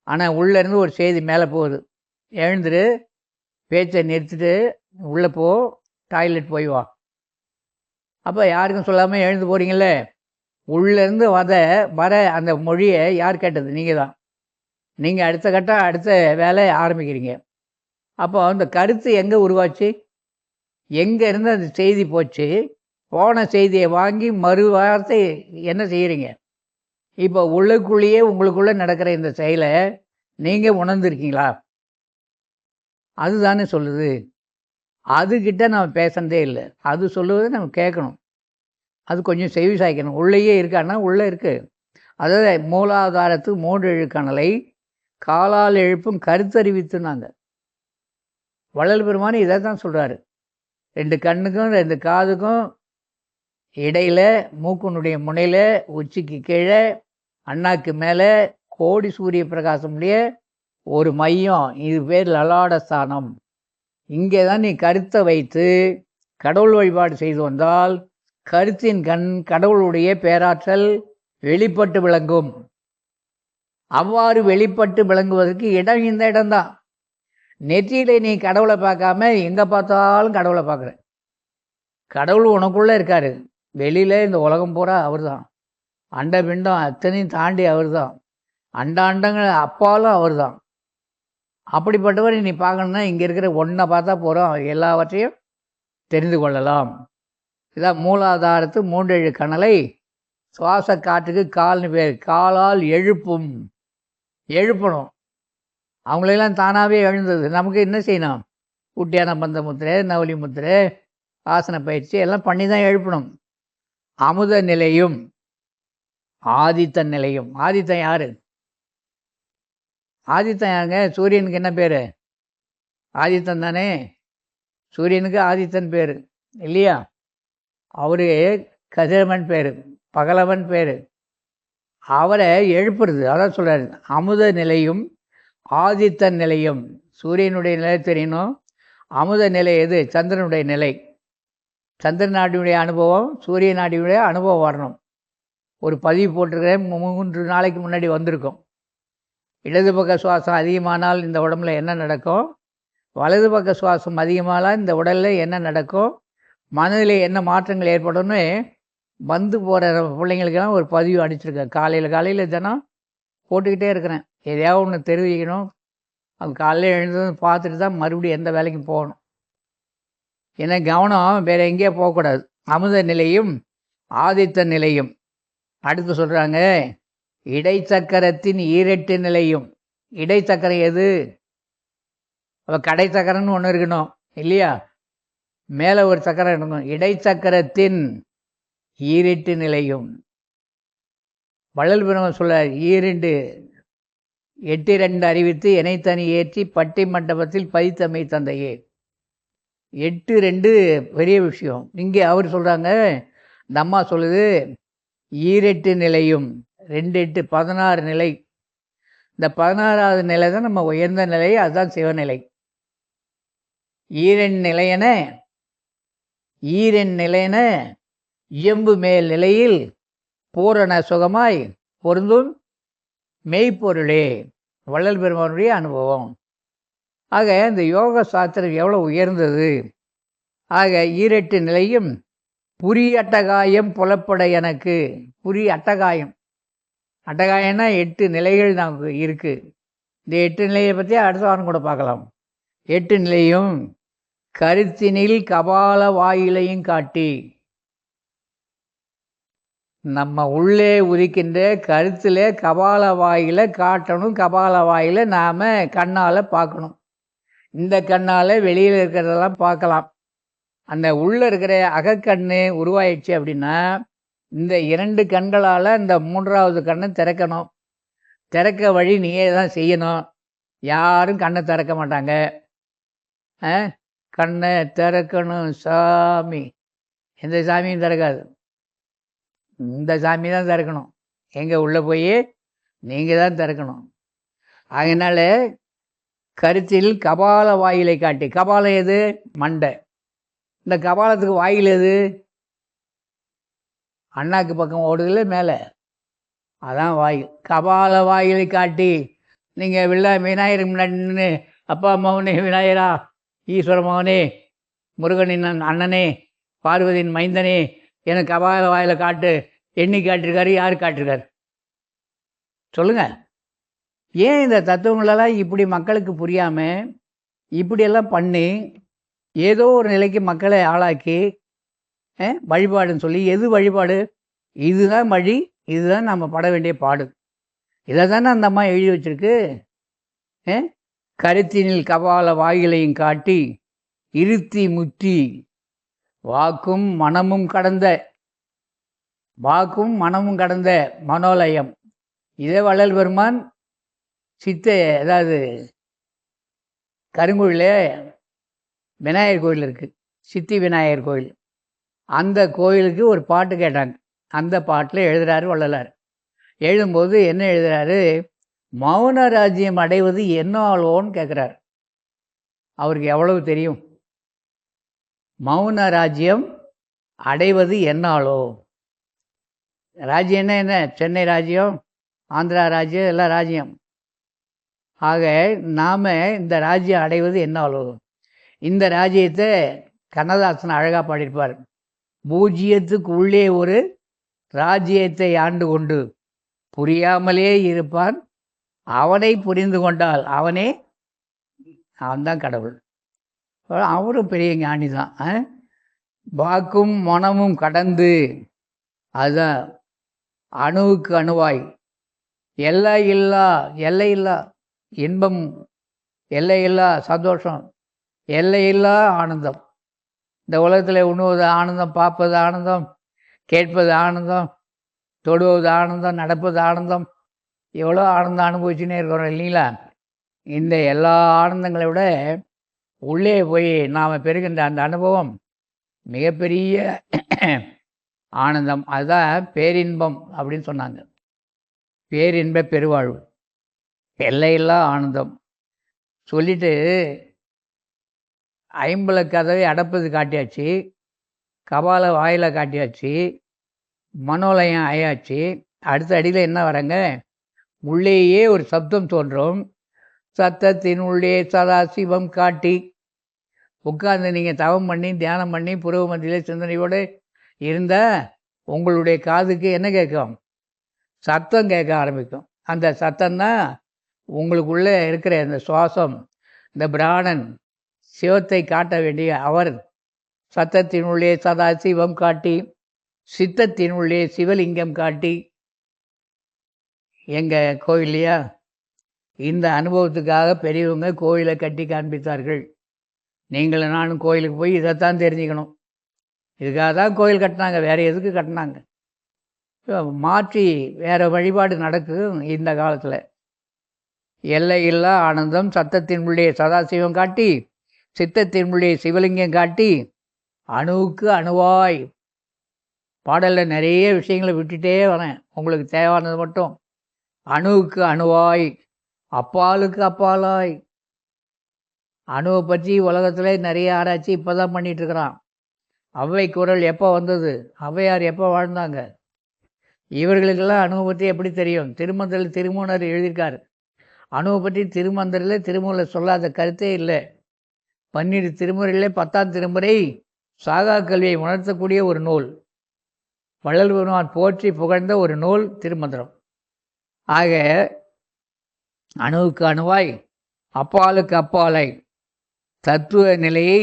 ஆனால் உள்ளேருந்து ஒரு செய்தி மேலே போகுது, எழுந்துரு, பேச்சை நிறுத்திட்டு உள்ளே போ, டாய்லெட் போய் வா. அப்போ யாருக்கும் சொல்லாமல் எழுந்து போகிறீங்களே, உள்ளேருந்து வர அந்த மொழியை யார் கேட்டது? நீங்கள் தான். நீங்கள் அடுத்த கட்டம் அடுத்த வேலையை ஆரம்பிக்கிறீங்க. அப்போ அந்த கருத்து எங்கே உருவாச்சு? எங்கே இருந்து அந்த செய்தி போச்சு? போன செய்தியை வாங்கி மறு வார்த்தை என்ன செய்கிறீங்க? இப்போ உள்ளுக்குள்ளேயே உங்களுக்குள்ளே நடக்கிற இந்த செயலை நீங்கள் உணர்ந்துருக்கீங்களா? அதுதானே சொல்லுது. அதுக்கிட்ட நம்ம பேசுனதே இல்லை. அது சொல்லுவதை நம்ம கேட்கணும். அது கொஞ்சம் செவி சாய்க்கணும். உள்ளேயே இருக்கான்னா உள்ளே இருக்குது. அதாவது மூலாதாரத்து மூன்றெழு கணலை காலால் எழுப்பும் கருத்தறிவித்துனாங்க. வள்ளல் பெருமான் இதை தான் சொல்கிறாரு. 2 கண்ணுக்கும் 2 காதுக்கும் இடையில், மூக்குனுடைய முனையில், உச்சிக்கு கீழே, அண்ணாக்கு மேலே கோடி சூரிய பிரகாசமுடைய ஒரு மையம். இது பேர் லலாட ஸ்தானம். இங்கே தான் நீ கருத்தை வைத்து கடவுள் வழிபாடு செய்து வந்தால் கருத்தின் கடவுளுடைய பேராற்றல் வெளிப்பட்டு விளங்கும். அவ்வாறு வெளிப்பட்டு விளங்குவதற்கு இடம் இந்த இடம்தான். நெற்றியில் நீ கடவுளை பார்க்காம எங்கே பார்த்தாலும் கடவுளை பார்க்குற. கடவுள் உனக்குள்ளே இருக்கார். வெளியில் இந்த உலகம் பூரா அவர் தான். அண்ட பிண்டம் அத்தனையும் தாண்டி அவர் தான். அண்டங்கள் அப்பாலும் அவர் தான். அப்படிப்பட்டவரை நீ பார்க்கணுன்னா இங்கே இருக்கிற ஒன்றை பார்த்தா போகிறோம், எல்லாவற்றையும் தெரிந்து கொள்ளலாம். இதான் மூலாதாரத்து மூன்றெழு கணலை சுவாச காற்றுக்கு கால்னு பேர். காலால் எழுப்பணும். அவங்களெல்லாம் தானாகவே எழுந்தது. நமக்கு என்ன செய்யணும்? குட்டியான பந்த முத்திரை, நவலி முத்திரை, ஆசன பயிற்சி எல்லாம் பண்ணி தான் எழுப்பணும். அமுத நிலையும் ஆதித்தன் நிலையும். ஆதித்தன் யார்? ஆதித்தன் யாருங்க? சூரியனுக்கு என்ன பேர்? ஆதித்தன் தானே. சூரியனுக்கு ஆதித்தன் பேர் இல்லையா? அவரு கதிரவன் பேர், பகலவன் பேர். அவரை எழுப்புறது அதான் சொல்கிறார். அமுத நிலையும் ஆதித்தன் நிலையும். சூரியனுடைய நிலை தெரியணும். அமுத நிலை எது? சந்திரனுடைய நிலை. சந்திர நாடியுடைய அனுபவம், சூரிய நாடியுடைய அனுபவம் வரணும். ஒரு பதிவு போட்டிருக்கிறேன், 3 நாளைக்கு முன்னாடி வந்திருக்கும். இடது பக்க சுவாசம் அதிகமானால் இந்த உடம்புல என்ன நடக்கும்? வலது பக்க சுவாசம் அதிகமானால் இந்த உடலில் என்ன நடக்கும்? மனதில் என்ன மாற்றங்கள் ஏற்படும்னு வந்து போகிற பிள்ளைங்களுக்கெல்லாம் ஒரு பதிவு அனுப்பிச்சிருக்கேன். காலையில் தினம் போட்டுக்கிட்டே இருக்கிறேன். எதையாவது ஒன்று தெரிவிக்கணும். அது காலையில் எழுந்தது பார்த்துட்டு தான் மறுபடியும் எந்த வேலைக்கும் போகணும். ஏன்னா கவனம் வேறு எங்கேயோ போகக்கூடாது. அமுத நிலையும் ஆதித்த நிலையும். அடுத்து சொல்கிறாங்க இடைச்சக்கரத்தின் ஈரெட்டு நிலையும். இடைச்சக்கரம் எது? அப்போ கடைச்சக்கரம்னு ஒன்று இருக்கணும் இல்லையா? மேலே ஒரு சக்கரம் இருக்கணும். இடைச்சக்கரத்தின் ஈரெட்டு நிலையும். வள்ளல் பெருமான் சொல்ல 8 அறிவித்து இணைத்தனி ஏற்றி பட்டி மண்டபத்தில் பதித்தமை தந்தையே. 8 பெரிய விஷயம். இங்கே அவர் சொல்கிறாங்க, இந்த அம்மா சொல்லுது ஈரெட்டு நிலையும். 2 8 16 நிலை. இந்த 16வது நிலை தான் நம்ம உயர்ந்த நிலை. அதுதான் சிவநிலை. ஈரெண் நிலையன இயம்பு மேல் நிலையில் பூரண சுகமாய் பொருந்தும் மெய்ப்பொருளே. வள்ளல் பெருமானுடைய அனுபவம். ஆக இந்த யோக சாஸ்திரம் எவ்வளோ உயர்ந்தது. ஆக ஈரெட்டு நிலையும் புரி அட்டகாயம் புலப்பட எனக்கு. புரி அட்டகாயம், அட்டகாயம்னா 8 நிலைகள் நமக்கு இருக்குது. இந்த 8 நிலையை பற்றி அடுத்த வாரம் கூட பார்க்கலாம். 8 நிலையும் கருத்தினில் கபால வாயிலையும் காட்டி, நம்ம உள்ளே உதிக்கின்ற கருத்தில் கபால வாயில காட்டணும். கபால வாயில நாம் கண்ணால் பார்க்கணும். இந்த கண்ணால் வெளியில் இருக்கிறதெல்லாம் பார்க்கலாம். அந்த உள்ளே இருக்கிற அகக்கண்ணு உருவாயிடுச்சு அப்படின்னா இந்த 2 கண்களால் இந்த 3வது கண்ணை திறக்கணும். திறக்க வழி நீயே தான் செய்யணும். யாரும் கண்ணை திறக்க மாட்டாங்க. கண்ணை திறக்கணும் சாமி, எந்த சாமியும் திறக்காது. இந்த சாமி தான் திறக்கணும். எங்கே உள்ளே போய் நீங்கள் தான் திறக்கணும். அதனால் கருத்தில் கபால வாயிலை காட்டி, கபாலம் எது? மண்டை. இந்த கபாலத்துக்கு வாயில் எது? அண்ணாக்கு பக்கம் ஓடுதில்ல மேலே, அதான் வாயில். கபால வாயிலை காட்டி நீங்கள் விநாயகர் முன்னாடி நின்று, அப்பா மகனே விநாயகரா, ஈஸ்வர மகனே, முருகனின் அண்ணனே, பார்வதியின் மைந்தனே, எனக்கு கபால வாயில காட்டு, எண்ணி காட்டிருக்காரு. யார் காட்டிருக்காரு சொல்லுங்கள். ஏன் இந்த தத்துவங்களெல்லாம் இப்படி மக்களுக்கு புரியாமல் இப்படியெல்லாம் பண்ணி ஏதோ ஒரு நிலைக்கு மக்களை ஆளாக்கி வழிபாடுன்னு சொல்லி, எது வழிபாடு? இதுதான் வழி, இதுதான் நம்ம பட வேண்டிய பாடு. இதை தானே அந்த அம்மா எழுதி வச்சிருக்கு. கருத்தினில் கபால வாயிலையும் காட்டி இருத்தி முத்தி வாக்கும் மனமும் கடந்த, வாக்கும் மனமும் கடந்த மனோலயம். இதே வள்ளல் பெருமான் அதாவது கருங்குழியில் விநாயகர் கோயில் இருக்குது, சித்தி விநாயகர் கோயில். அந்த கோயிலுக்கு ஒரு பாட்டு கேட்டாங்க. அந்த பாட்டில் எழுதுகிறாரு வள்ளலார். எழுதும்போது என்ன எழுதுகிறாரு? மௌன ராஜ்யம் அடைவது என்ன ஆளோன்னு கேட்குறாரு. அவருக்கு எவ்வளவு தெரியும்? மௌன ராஜ்யம் அடைவது என்னாலோ? ராஜ்யம்னா என்ன? சென்னை ராஜ்யம், ஆந்திரா ராஜ்யம், எல்லாம் ராஜ்யம். ஆக நாம் இந்த ராஜ்யம் அடைவது என்னாலோ? இந்த ராஜ்யத்தை கண்ணதாசன் அழகாக பாடியிருப்பார். பூஜ்ஜியத்துக்கு உள்ளே ஒரு ராஜ்யத்தை ஆண்டு கொண்டு புரியாமலே இருப்பான், அவனை புரிந்து கொண்டால் அவன்தான் கடவுள். அவரும் பெரிய ஞானி தான். வாக்கும் மனமும் கடந்து, அதுதான் அணுவுக்கு அணுவாய், எல்லையில்லா இன்பம், எல்லையில்லா சந்தோஷம், எல்லையில்லா ஆனந்தம். இந்த உலகத்தில் உண்ணுவது ஆனந்தம், பார்ப்பது ஆனந்தம், கேட்பது ஆனந்தம், தொடுவது ஆனந்தம், நடப்பது ஆனந்தம். எவ்வளோ ஆனந்தம் அனுபவிச்சுன்னே இருக்கிறோம் இல்லைங்களா? இந்த எல்லா ஆனந்தங்களை விட உள்ளே போய் நாம் பெறுகின்ற அந்த அனுபவம் மிகப்பெரிய ஆனந்தம். அதுதான் பேரின்பம் அப்படின்னு சொன்னாங்க. பேரின்ப பெருவாழ்வு, எல்லையில்லா ஆனந்தம் சொல்லிட்டு ஐம்பல கதவை அடப்பது காட்டியாச்சு, கபால வாயில காட்டியாச்சு, மனோலயம் ஆயாச்சு. அடுத்த அடியில் என்ன வராங்க? உள்ளேயே ஒரு சப்தம் தோன்றும். சத்தத்தின் உள்ளே சதாசிவம் காட்டி, உட்கார்ந்து நீங்கள் தவம் பண்ணி தியானம் பண்ணி புருவ மத்தியிலே சிந்தனையோடு இருந்தால் உங்களுடைய காதுக்கு என்ன கேட்கும்? சத்தம் கேட்க ஆரம்பிக்கும். அந்த சத்தம்தான் உங்களுக்குள்ளே இருக்கிற அந்த சுவாசம், இந்த பிராணன் சிவத்தை காட்ட வேண்டிய அவர். சத்தத்தினுள்ளே சதாசிவம் காட்டி, சித்தத்தினுள்ளே சிவலிங்கம் காட்டி. எங்கள் கோயில்லையா இந்த அனுபவத்துக்காக பெரியவங்க கோயிலை கட்டி காண்பித்தார்கள். நீங்களும் நானும் கோயிலுக்கு போய் இதைத்தான் தெரிஞ்சுக்கணும். இதுக்காக தான் கோயில் கட்டினாங்க, வேறு எதுக்கு கட்டினாங்க? மாற்றி வேறு வழிபாடு நடக்கும் இந்த காலத்தில். எல்லையில்லா ஆனந்தம் சத்தத்தின் உள்ளே சதாசிவம் காட்டி, சித்தத்தின் உள்ளே சிவலிங்கம் காட்டி, அணுவுக்கு அணுவாய். பாடலில் நிறைய விஷயங்களை விட்டுட்டே வரேன், உங்களுக்கு தேவையானது மட்டும். அணுவுக்கு அணுவாய், அப்பாலுக்கு அப்பாலாய். அணுவை பற்றி உலகத்தில் நிறைய ஆராய்ச்சி இப்போ தான் பண்ணிகிட்ருக்கிறான். அவ்வை குரல் எப்போ வந்தது? ஔவையார் எப்போ வாழ்ந்தாங்க? இவர்களுக்கெல்லாம் அணுவை பற்றி எப்படி தெரியும்? திருமந்திரில் திருமூலர் எழுதியிருக்கார். அணுவை பற்றி திருமந்திரில் திருமூலர் சொல்லாத கருத்தே இல்லை. 12 திருமுறையிலே 10ஆம் திருமுறை சாகா கல்வியை உணர்த்தக்கூடிய ஒரு நூல். வள்ளல் பெருமான் போற்றி புகழ்ந்த ஒரு நூல் திருமந்திரம். ஆக அணுவுக்கு அணுவாய் அப்பாலுக்கு அப்பாலை தத்துவ நிலையை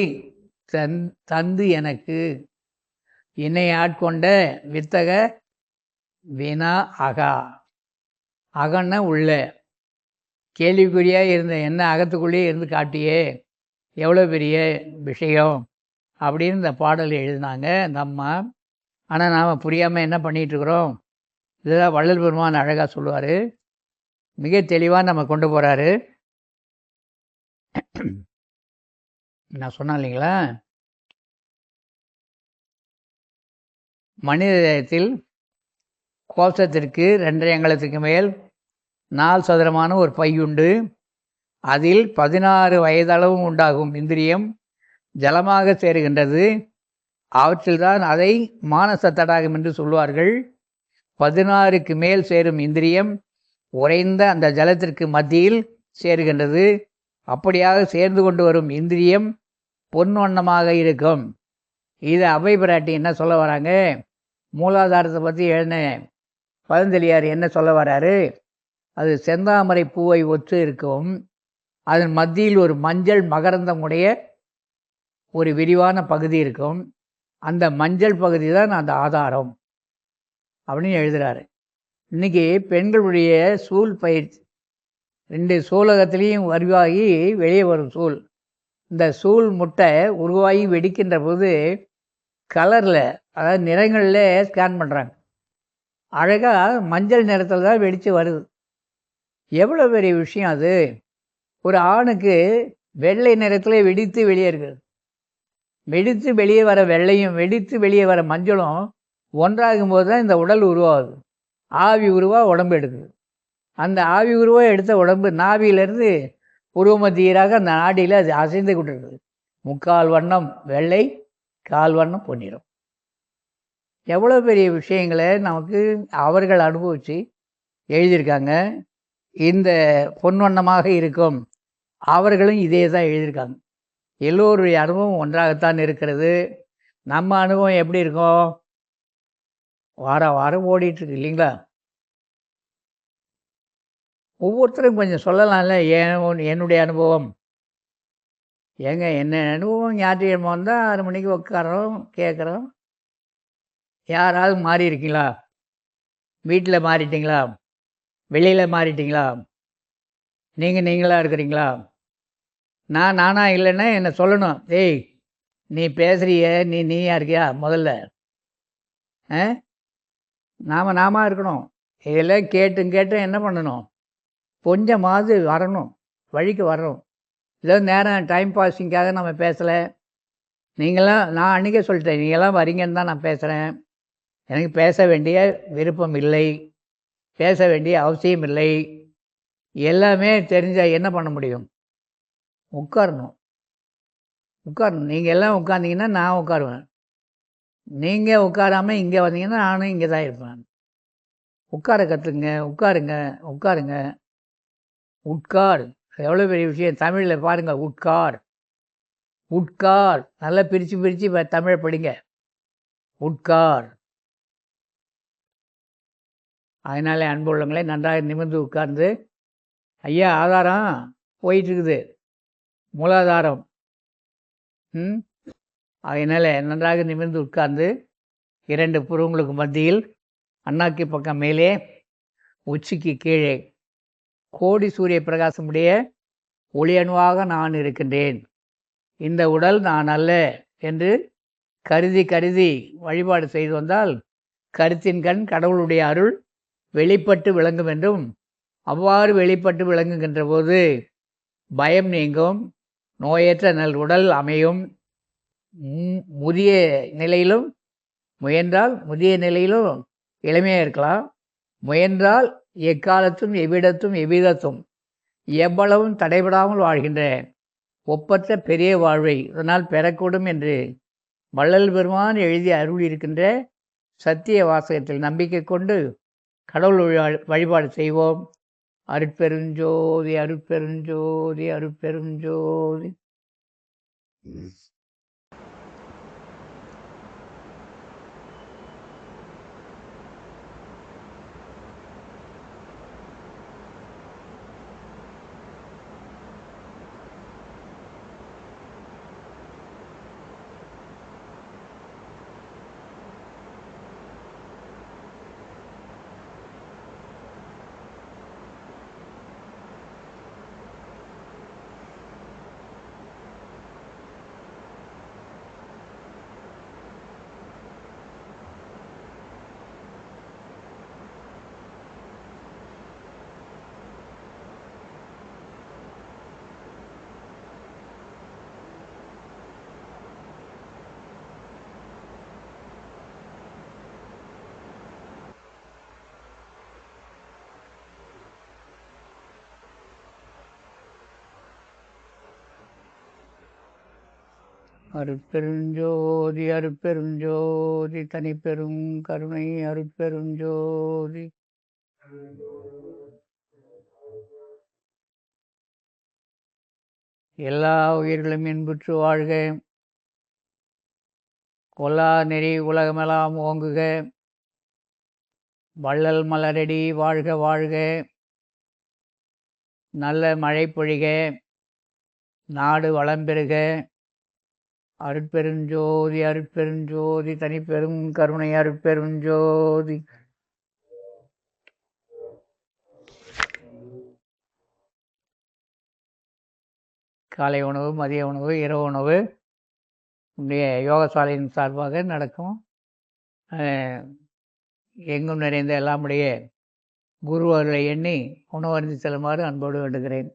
தந்து எனக்கு என்னை ஆட்கொண்ட வித்தக வினா அகா. அகன்னா உள்ள கேள்விக்குறியாக இருந்த என்ன அகத்துக்குள்ளேயே இருந்து காட்டியே எவ்வளோ பெரிய விஷயம் அப்படின்னு இந்த பாடல் எழுதினாங்க இந்த அம்மா. ஆனால் நாம் புரியாமல் என்ன பண்ணிகிட்ருக்குறோம்? இதுதான் வள்ளல் பெருமான் அழகாக சொல்லுவார், மிக தெளிவாக நம்ம கொண்டு போகிறாரு. நான் சொன்னேன் இல்லைங்களா, மனித தேகத்தில் கோஷத்திற்கு 2.5 அங்குலத்துக்கு மேல் 4 சதுரமான ஒரு பையுண்டு. அதில் 16 வயதளவும் உண்டாகும் இந்திரியம் ஜலமாக சேருகின்றது. அவற்றில்தான் அதை மானச தடாகம் என்று சொல்வார்கள். 16க்கு மேல் சேரும் இந்திரியம் உறைந்த அந்த ஜலத்திற்கு மத்தியில் சேருகின்றது. அப்படியாக சேர்ந்து கொண்டு வரும் இந்திரியம் பொன்வண்ணமாக இருக்கும். இது அவை பிராட்டி என்ன சொல்ல வராங்க? மூலாதாரத்தை பற்றி எழுதின பதஞ்சலியார் என்ன சொல்ல வராரு? அது செந்தாமரை பூவை ஒற்று இருக்கும். அதன் மத்தியில் ஒரு மஞ்சள் மகரந்தம் உடைய ஒரு விரிவான பகுதி இருக்கும். அந்த மஞ்சள் பகுதி தான் அந்த ஆதாரம் அப்படின்னு எழுதுகிறாரு. இன்றைக்கி பெண்களுடைய சூல் பயிற்சி 2 சூலகத்திலையும் உருவாகி வெளியே வரும் சூல். இந்த சூல் முட்டை உருவாகி வெடிக்கின்ற போது கலரில், அதாவது நிறங்களில் ஸ்கேன் பண்ணுறாங்க. அழகாக மஞ்சள் நிறத்தில் தான் வெடித்து வருது. எவ்வளோ பெரிய விஷயம் அது! ஒரு ஆணுக்கு வெள்ளை நிறத்தில் வெடித்து வெளியே இருக்குது. வெடித்து வெளியே வர வெள்ளையும் வெடித்து வெளியே வர மஞ்சளும் ஒன்றாகும்போது தான் இந்த உடல் உருவாகுது. ஆவி உருவாக உடம்பு எடுக்குது. அந்த ஆவி உருவாக எடுத்த உடம்பு நாவியிலேருந்து உருவமத்தியராக அந்த நாடியில் அது அசைந்து கொண்டிருக்குது. 3/4 வண்ணம் வெள்ளை, 1/4 வண்ணம் பொன்னிறம். எவ்வளோ பெரிய விஷயங்களை நமக்கு அவர்கள் அனுபவித்து எழுதியிருக்காங்க. இந்த பொன்வண்ணமாக இருக்கும் அவர்களும் இதே தான் எழுதியிருக்காங்க. எல்லோருடைய அனுபவம் ஒன்றாகத்தான் இருக்கிறது. நம்ம அனுபவம் எப்படி இருக்கும்? வாரம் வாரம் ஓடிட்டுருக்கு இல்லைங்களா? ஒவ்வொருத்தரும் கொஞ்சம் சொல்லலாம்ல, என்னுடைய அனுபவம். ஏங்க என்ன அனுபவம், ஞாயிற்றுக்கிழமை வந்தால் 6 மணிக்கு உட்காரோம், கேட்குறோம். யாராவது மாறி இருக்கீங்களா? வீட்டில் மாறிட்டீங்களா? வெளியில் மாறிட்டீங்களா? நீங்கள் நீங்களாக இருக்கிறீங்களா? நான் நானாக இல்லைன்னா என்னை சொல்லணும். ஏய், நீ பேசுகிறிய, நீயா இருக்கியா முதல்ல? நாம இருக்கணும். இதெல்லாம் கேட்டும் என்ன பண்ணணும்? கொஞ்சமாவது வரணும், வழிக்கு வரணும். ஏதோ நேரம் டைம் பாஸிங்காக நம்ம பேசலை. நீங்களாம், நான் அன்றைக்கே சொல்லிட்டேன், நீங்களாம் வரீங்கன்னு தான் நான் பேசுகிறேன். எனக்கு பேச வேண்டிய விருப்பம் இல்லை, பேச வேண்டிய அவசியம் இல்லை. எல்லாமே தெரிஞ்சால் என்ன பண்ண முடியும்? உட்காரணும். நீங்கள் எல்லாம் உட்காந்திங்கன்னா நான் உட்காருவேன். நீங்கள் உட்காராமல் இங்கே வந்தீங்கன்னா நானும் இங்கே தான் இருப்பேன். உட்கார கற்றுக்குங்க. உட்காருங்க. உட்கார் எவ்வளோ பெரிய விஷயம். தமிழில் பாருங்கள், உட்கார் நல்லா பிரித்து தமிழை படிங்க. உட்கார். அதனாலே அன்பு உள்ளவங்களே, நன்றாக நிமிர்ந்து உட்கார்ந்து, ஐயா ஆதாரம் போயிட்டுருக்குது, மூலாதாரம். அதனால் நன்றாக நிமிர்ந்து உட்கார்ந்து 2 புருவங்களுக்கு மத்தியில் அண்ணாக்கு பக்கம் மேலே உச்சிக்கு கீழே கோடி சூரிய பிரகாசமுடைய ஒளி அணுவாக நான் இருக்கின்றேன். இந்த உடல் நான் அல்ல என்று கருதி வழிபாடு செய்து வந்தால் கருத்தின் கண் கடவுளுடைய அருள் வெளிப்பட்டு விளங்கும் என்றும், அவ்வாறு வெளிப்பட்டு விளங்குகின்ற போது பயம் நீங்கும், நோயற்ற நல் உடல் அமையும். முதிய நிலையிலும் இளமையாக இருக்கலாம். முயன்றால் எக்காலத்தும் எவ்விடத்தும் எவ்வளவும் தடைபடாமல் வாழ்கின்ற ஒப்பற்ற பெரிய வாழ்வை இதனால் பெறக்கூடும் என்று வள்ளல் பெருமான் எழுதி அருள் இருக்கின்ற சத்திய வாசகத்தில் நம்பிக்கை கொண்டு கடவுள் வழிபாடு செய்வோம். அருட்பெருஞ்சோதி அருட்பெருஞ்சோதி அருட்பெருஞ்சோதி. அருட்பெருஞ்சோதி அருட்பெருஞ்சோதி தனிப்பெரும் கருணை அருட்பெருஞ்சோதி. எல்லா உயிர்களும் இன்புற்று வாழ்க. கொல்லா நெறி உலகமெல்லாம் ஓங்குக. வள்ளல் மலரடி வாழ்க வாழ்க. நல்ல மழை பொழிக. நாடு வளம் பெறுக. அருட்பெருஞ்சோதி அருட்பெருஞ்சோதி தனிப்பெரும் கருணை அருட்பெருஞ்சோதி. காலை உணவு, மதிய உணவு, இரவு உணவு இன்றைய யோகசாலையின் சார்பாக நடக்கும். எங்கும் நிறைந்த எல்லாமுடைய குரு அவர்களை எண்ணி உணவருந்தி செல்லுமாறு அன்போடு வேண்டுகிறேன்.